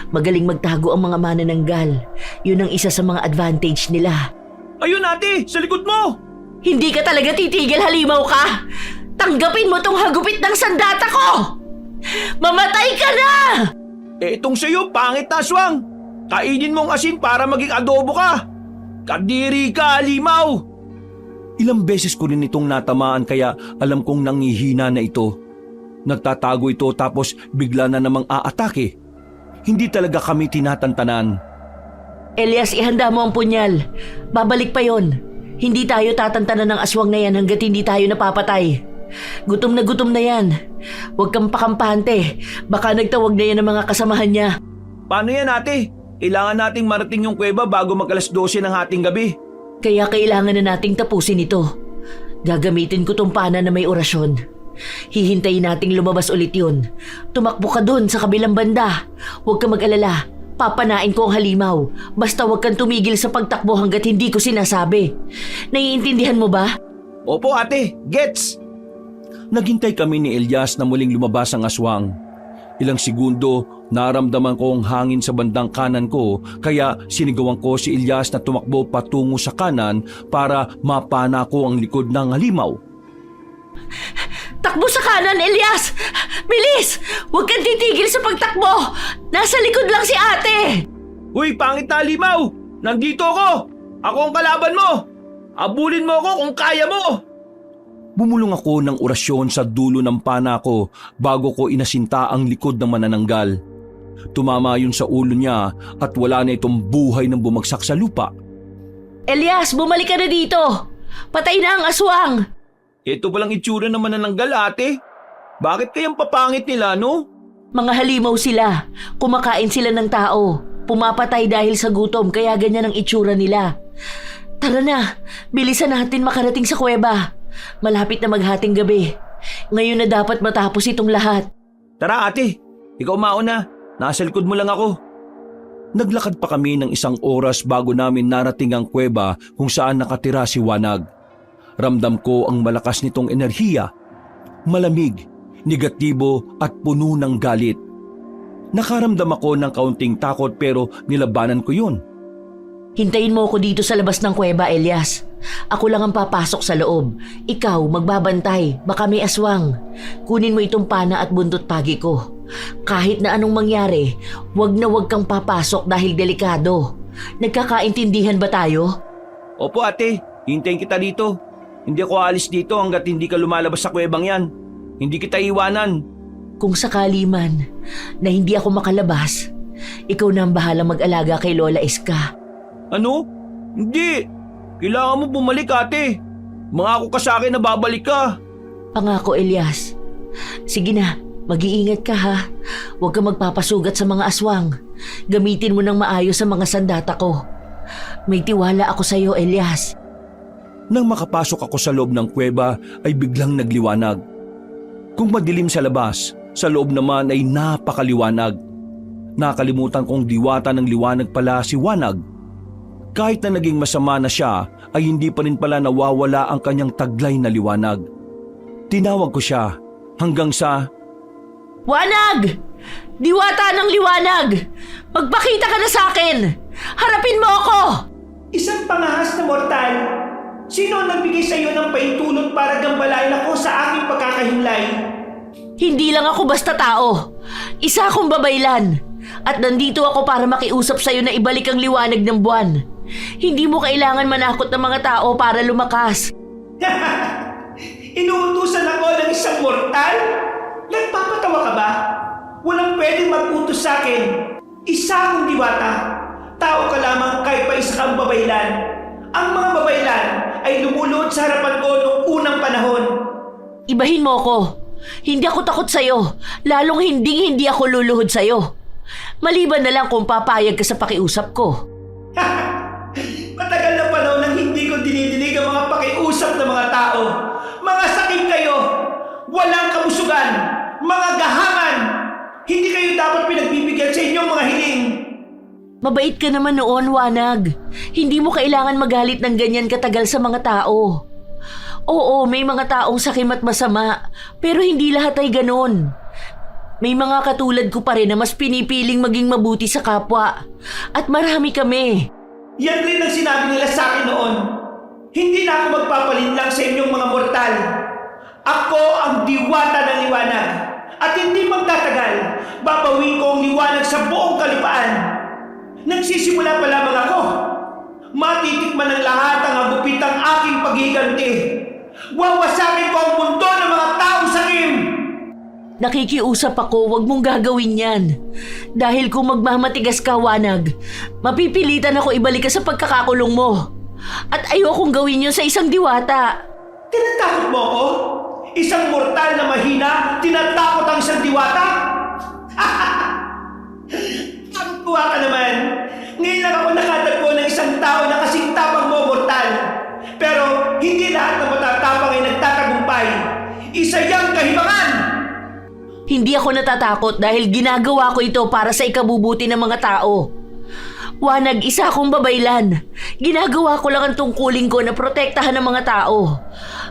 Magaling magtago ang mga manananggal. Yun ang isa sa mga advantage nila. Ayun ate! Sa likod mo! Hindi ka talaga titigil, halimaw ka! Tanggapin mo tong hagupit ng sandata ko! Mamatay ka na! Itong sa'yo, pangit na aswang! Kainin mong asin para maging adobo ka! Kadiri ka, halimaw! Ilang beses ko rin itong natamaan kaya alam kong nangihina na ito. Nagtatago ito tapos bigla na namang aatake. Hindi talaga kami tinatantanan. Elias, ihanda mo ang punyal. Babalik pa yon. Hindi tayo tatantanan ng aswang na yan hanggat hindi tayo napapatay. Gutom na yan. Huwag kang pakampante. Baka nagtawag na yan ng mga kasamahan niya. Paano yan ate? Kailangan nating marating yung kuweba bago mag-12 ng hating gabi. Kaya kailangan na nating tapusin ito. Gagamitin ko tong pana na may orasyon. Hihintayin nating lumabas ulit yun. Tumakbo ka dun sa kabilang banda. Huwag ka mag-alala. Papanain ko ang halimaw. Basta huwag kang tumigil sa pagtakbo hanggat hindi ko sinasabi. Naiintindihan mo ba? Opo ate, gets! Naghintay kami ni Elias na muling lumabas ang aswang. Ilang segundo, naramdaman ko ang hangin sa bandang kanan ko kaya sinigawan ko si Elias na tumakbo patungo sa kanan para mapana ko ang likod ng halimaw. Takbo sa kanan, Elias! Bilis! Huwag kang titigil sa pagtakbo! Nasa likod lang si ate! Uy, pangit na halimaw! Nandito ako! Ako ang kalaban mo! Abulin mo ako kung kaya mo! Bumulong ako ng orasyon sa dulo ng pana ko bago ko inasinta ang likod ng manananggal. Tumama yun sa ulo niya at wala na itong buhay nang bumagsak sa lupa. Elias, bumalik ka na dito! Patay na ang aswang! Ito palang itsura ng manananggal, ate. Bakit kayang papangit nila, no? Mga halimaw sila. Kumakain sila ng tao. Pumapatay dahil sa gutom kaya ganyan ang itsura nila. Tara na, bilisan natin makarating sa kuweba. Malapit na maghating gabi. Ngayon na dapat matapos itong lahat. Tara, ate. Ikaw mauna. Nasa likod mo lang ako. Naglakad pa kami ng 1 oras bago namin narating ang kuweba kung saan nakatira si Wanag. Ramdam ko ang malakas nitong enerhiya. Malamig, negatibo at puno ng galit. Nakaramdam ako ng kaunting takot pero nilabanan ko yun. Hintayin mo ako dito sa labas ng kuweba, Elias. Ako lang ang papasok sa loob. Ikaw, magbabantay. Baka may aswang. Kunin mo itong pana at buntot pagi ko. Kahit na anong mangyari, wag na wag kang papasok dahil delikado. Nagkakaintindihan ba tayo? Opo, ate. Hintayin kita dito. Hindi ako aalis dito hanggat hindi ka lumalabas sa kuwebang yan. Hindi kita iwanan. Kung sakali man na hindi ako makalabas, ikaw na ang bahala mag-alaga kay Lola Iska. Ano? Hindi. Kailangan mo bumalik, ate. Mangako ka sa akin na babalik ka. Pangako, Elias. Sige na, mag-iingat ka ha. Huwag ka magpapasugat sa mga aswang. Gamitin mo ng maayos sa mga sandata ko. May tiwala ako sa iyo, Elias. Nang makapasok ako sa loob ng kuweba ay biglang nagliwanag. Kung madilim sa labas, sa loob naman ay napakaliwanag. Nakalimutan kong diwata ng liwanag pala si Wanag. Kahit na naging masama na siya ay hindi pa rin pala nawawala ang kanyang taglay na liwanag. Tinawag ko siya hanggang sa... Wanag! Diwata ng liwanag! Magpakita ka na sa akin! Harapin mo ako! Isang pangahas na mortal. Sino ang nagbigay sa iyo ng paintulot para gambalain ako sa aking pagkakahimlay? Hindi lang ako basta tao. Isa akong babaylan. At nandito ako para makiusap sa iyo na ibalik ang liwanag ng buwan. Hindi mo kailangan manakot ng mga tao para lumakas. Inuutusan ako ng isang mortal? Nagpapatawa ka ba? Walang pwedeng mag-utos sa akin. Isa akong diwata. Tao ka lamang kahit pa isa kang babaylan. Ang mga babaylan ay lumulod sa harapan ko noong unang panahon. Ibahin mo ako. Hindi ako takot sa'yo. Lalong hindi ako luluhod sa'yo. Maliban na lang kung papayag ka sa pakiusap ko. Matagal na panahon nang hindi ko dinidinig ang mga pakiusap ng mga tao. Mga sakim kayo. Walang kabusugan. Mga gahaman. Hindi kayo dapat pinagbibigyan sa inyong mga hiling. Mabait ka naman noon, Wanag. Hindi mo kailangan magalit ng ganyan katagal sa mga tao. Oo, may mga taong sakim at masama, pero hindi lahat ay ganon. May mga katulad ko pa rin na mas pinipiling maging mabuti sa kapwa. At marami kami. Yan rin ang sinabi nila sa akin noon. Hindi na ako magpapalinlang sa inyong mga mortal. Ako ang diwata ng liwanag. At hindi magtatagal, babawin ko ang liwanag sa buong kalupaan. Nagsisimula pa lamang ako. Matitikman ng lahat ang hagupit ng aking paghiganti. Wawasakin ko ang mundo ng mga taong sakim. Nakikiusap ako, wag mong gagawin yan. Dahil kung magmamatigas ka, Wanag, mapipilitan ako ibalik ka sa pagkakakulong mo. At ayokong gawin yun sa isang diwata. Tinatakot mo ako? Isang mortal na mahina, tinatakot ang isang diwata? Ang tuwa ka naman. Ngayon lang ako nakatagpo ng isang tao na kasing tapang mo, mortal. Pero hindi lahat ng matatapang ay nagtatagumpay. Isa yang kahibangan! Hindi ako natatakot dahil ginagawa ko ito para sa ikabubuti ng mga tao. Wanag, isa akong babaylan. Ginagawa ko lang ang tungkulin ko na protektahan ng mga tao.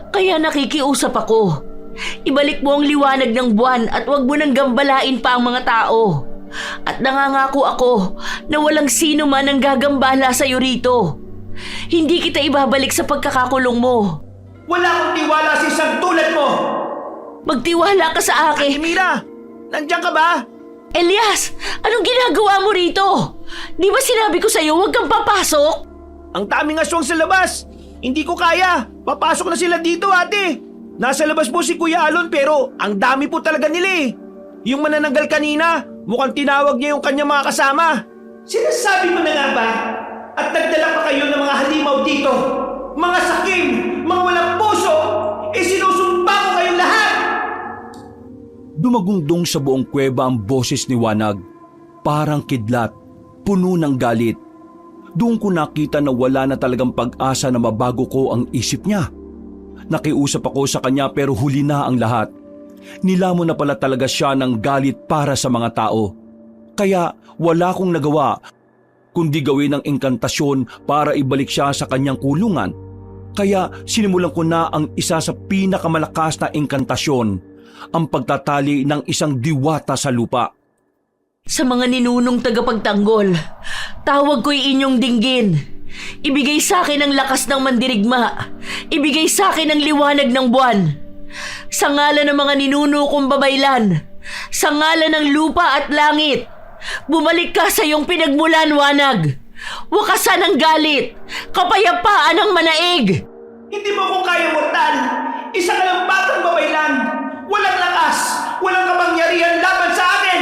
Kaya nakikiusap ako. Ibalik mo ang liwanag ng buwan at huwag mo nang gambalain pa ang mga tao. At nangangako ako na walang sino man ang gagambala sa'yo rito. Hindi kita ibabalik sa pagkakakulong mo. Wala akong tiwala sa isang tulad mo! Magtiwala ka sa akin. Mira, nandiyan ka ba? Elias, anong ginagawa mo rito? Di ba sinabi ko sa'yo huwag kang papasok? Ang daming aswang sa labas! Hindi ko kaya! Papasok na sila dito, ate! Nasa labas po si Kuya Alon pero ang dami po talaga nila eh. Yung manananggal kanina, mukhang tinawag niya yung kanyang mga kasama. Sinasabi mo na nga ba? At nagdala pa kayo ng mga halimaw dito. Mga sakim, mga walang puso, sinusumpa ko kayong lahat! Dumagungdong sa buong kuweba ang boses ni Wanag. Parang kidlat, puno ng galit. Doon ko nakita na wala na talagang pag-asa na mabago ko ang isip niya. Nakiusap ako sa kanya pero huli na ang lahat. Nilamon na pala talaga siya ng galit para sa mga tao. Kaya wala akong nagawa kundi gawin ng engkantasyon para ibalik siya sa kanyang kulungan. Kaya sinimulan ko na ang isa sa pinakamalakas na engkantasyon, ang pagtatali ng isang diwata sa lupa. Sa mga ninunong tagapagtanggol, tawag ko'y inyong dinggin. Ibigay sa akin ang lakas ng mandirigma. Ibigay sa akin ang liwanag ng buwan. Sa ngalan ng mga ninuno kong babaylan, sa ngalan ng lupa at langit, bumalik ka sa iyong pinagmulan, Wanag. Wakasan ang galit, kapayapaan ang manaig. Hindi mo ko kaya, mortal! Isa ka lang batang babaylan! Walang lakas! Walang kapangyarihan laban sa akin!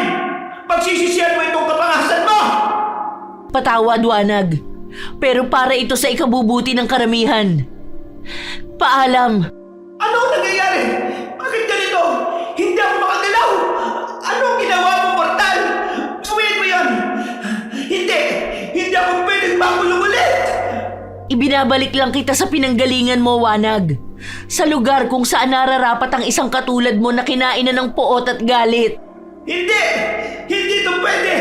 Pagsisisihan mo itong kapangasan mo! Patawad, Wanag. Pero para ito sa ikabubuti ng karamihan. Paalam. Ano ang nangyayari? Bakit ganito? Hindi ako makagalaw! Ano ang ginawa mo, mortal? Gawin mo yan! Hindi! Hindi ako pwedeng makulong ulit! Ibinabalik lang kita sa pinanggalingan mo, Wanag. Sa lugar kung saan nararapat ang isang katulad mo na kinainan ng poot at galit. Hindi! Hindi ito pwede!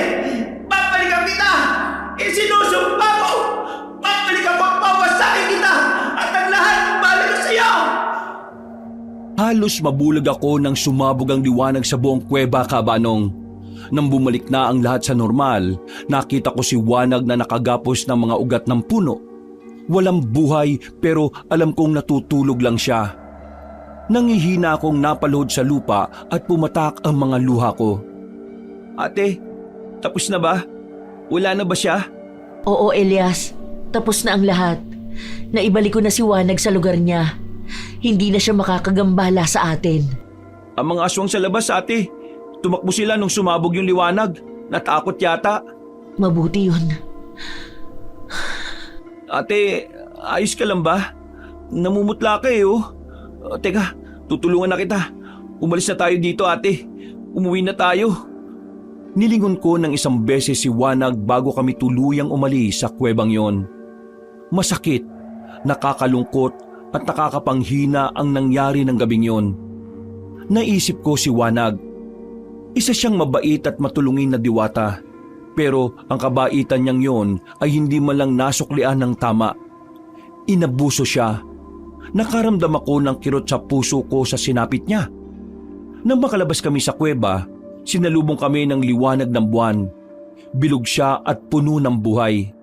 Babalikan kita! Isinusumpa ko! Babalikan ko at pawasakin kita! At ang lahat balik sa iyo! Halos mabulag ako nang sumabog ang liwanag sa buong kuweba, Kabanong. Nang bumalik na ang lahat sa normal, nakita ko si Wanag na nakagapos ng mga ugat ng puno. Walang buhay pero alam kong natutulog lang siya. Nangihina akong napaluhod sa lupa at pumatak ang mga luha ko. Ate, tapos na ba? Wala na ba siya? Oo, Elias. Tapos na ang lahat. Naibalik ko na si Wanag sa lugar niya. Hindi na siya makakagambala sa atin. Ang mga aswang sa labas, ate. Tumakbo sila nung sumabog yung liwanag. Natakot yata. Mabuti yun. Ate, ayos ka lang ba? Namumutla ka eh, oh. Teka, tutulungan na kita. Umalis na tayo dito, ate. Umuwi na tayo. Nilingon ko ng isang beses si Wanag bago kami tuluyang umalis sa kuwebang yon. Masakit, nakakalungkot at nakakapanghina ang nangyari ng gabing yon. Naisip ko si Wanag. Isa siyang mabait at matulungin na diwata. Pero ang kabaitan niyang yon ay hindi man lang nasuklian ng tama. Inabuso siya. Nakaramdam ako ng kirot sa puso ko sa sinapit niya. Nang makalabas kami sa kuweba, sinalubong kami ng liwanag ng buwan. Bilog siya at puno ng buhay.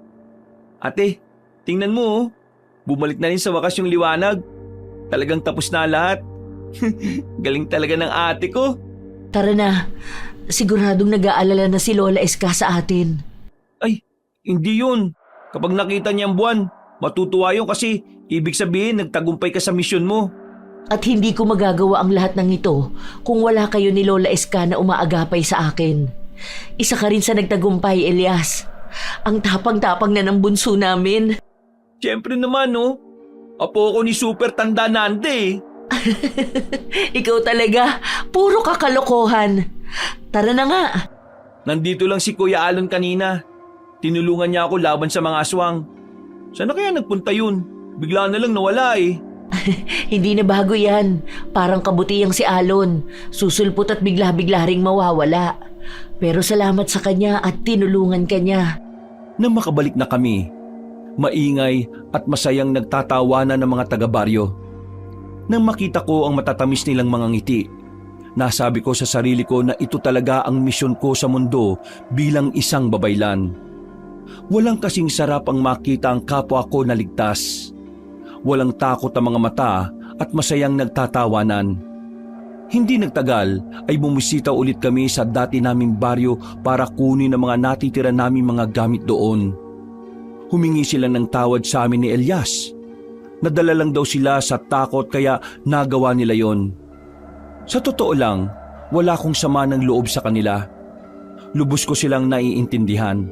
Ate, tingnan mo oh. Bumalik na rin sa wakas yung liwanag. Talagang tapos na lahat. Galing talaga ng ate ko. Tara na. Siguradong nag-aalala na si Lola Eska sa atin. Ay, hindi yun. Kapag nakita niya ang buwan, matutuwa yun kasi ibig sabihin nagtagumpay ka sa misyon mo. At hindi ko magagawa ang lahat ng ito kung wala kayo ni Lola Eska na umaagapay sa akin. Isa ka rin sa nagtagumpay, Elias. Ang tapang-tapang na ng bunso namin. Siyempre naman, no? Apo ako ni Super Tanda Nante eh. Ikaw talaga, puro kakalokohan. Tara na nga. Nandito lang si Kuya Alon kanina. Tinulungan niya ako laban sa mga aswang. Saan na kaya nagpunta yun? Bigla na lang nawala eh. Hindi na bago yan. Parang kabutihang si Alon. Susulpot at bigla-bigla ring mawawala. Pero salamat sa kanya at tinulungan kanya. Nang makabalik na kami, maingay at masayang nagtatawanan ng mga taga-baryo. Nang makita ko ang matatamis nilang mga ngiti, nasabi ko sa sarili ko na ito talaga ang misyon ko sa mundo bilang isang babaylan. Walang kasing sarap ang makita ang kapwa ko na ligtas. Walang takot ang mga mata at masayang nagtatawanan. Hindi nagtagal ay bumisita ulit kami sa dati naming baryo para kunin ang mga natitira naming mga gamit doon. Humingi sila ng tawad sa amin ni Elias. Nadala lang daw sila sa takot kaya nagawa nila yon. Sa totoo lang, wala akong sama ng loob sa kanila. Lubos ko silang naiintindihan.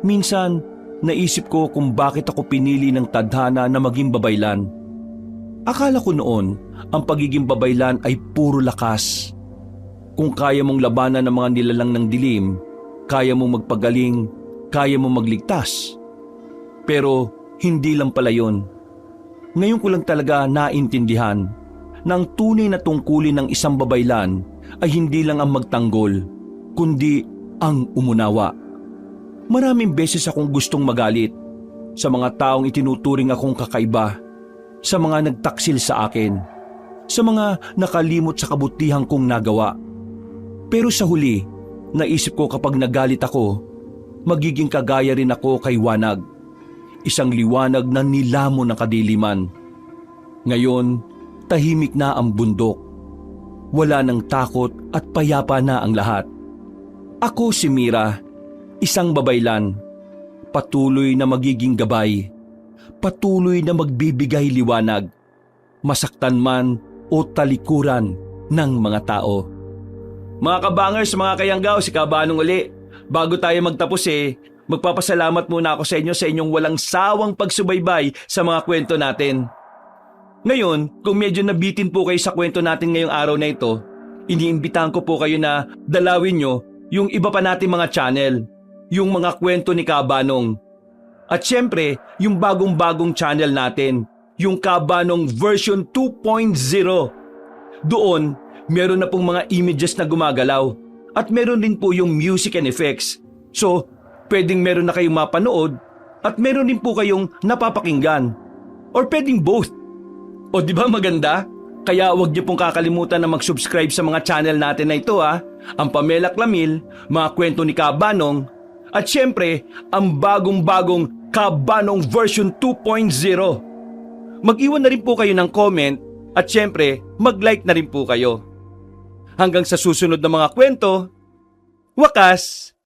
Minsan, naisip ko kung bakit ako pinili ng tadhana na maging babaylan. Akala ko noon, ang pagiging babaylan ay puro lakas. Kung kaya mong labanan ang mga nilalang ng dilim, kaya mong magpagaling, kaya mong magligtas. Pero hindi lang pala yun. Ngayon ko lang talaga naintindihan na ang tunay na tungkulin ng isang babaylan ay hindi lang ang magtanggol, kundi ang umunawa. Maraming beses akong gustong magalit sa mga taong itinuturing akong kakaiba, sa mga nagtaksil sa akin, sa mga nakalimot sa kabutihang kong nagawa. Pero sa huli, naisip ko kapag nagalit ako, magiging kagaya rin ako kay Wanag, isang liwanag na nilamon ng kadiliman. Ngayon, tahimik na ang bundok. Wala nang takot at payapa na ang lahat. Ako si Mira, isang babaylan, patuloy na magiging gabay, patuloy na magbibigay liwanag, masaktan man o talikuran ng mga tao. Mga kabangers, mga kayanggaw, si Kabanong uli. Bago tayo magtapos magpapasalamat muna ako sa inyo sa inyong walang sawang pagsubaybay sa mga kwento natin. Ngayon, kung medyo nabitin po kayo sa kwento natin ngayong araw na ito, iniimbitahan ko po kayo na dalawin nyo yung iba pa nating mga channel, yung mga kwento ni Kabanong. At syempre, yung bagong-bagong channel natin, yung Kabanong version 2.0. Doon, meron na pong mga images na gumagalaw at meron din po yung music and effects. So, pwedeng meron na kayong mapanood at meron din po kayong napapakinggan. Or pwedeng both. O di ba maganda? Kaya huwag niyo pong kakalimutan na mag-subscribe sa mga channel natin na ito Ang Pamela Clamil, mga kwento ni Kabanong, at syempre, ang bagong-bagong Kabanong version 2.0. Mag-iwan na rin po kayo ng comment at syempre, mag-like na rin po kayo. Hanggang sa susunod na mga kwento, wakas!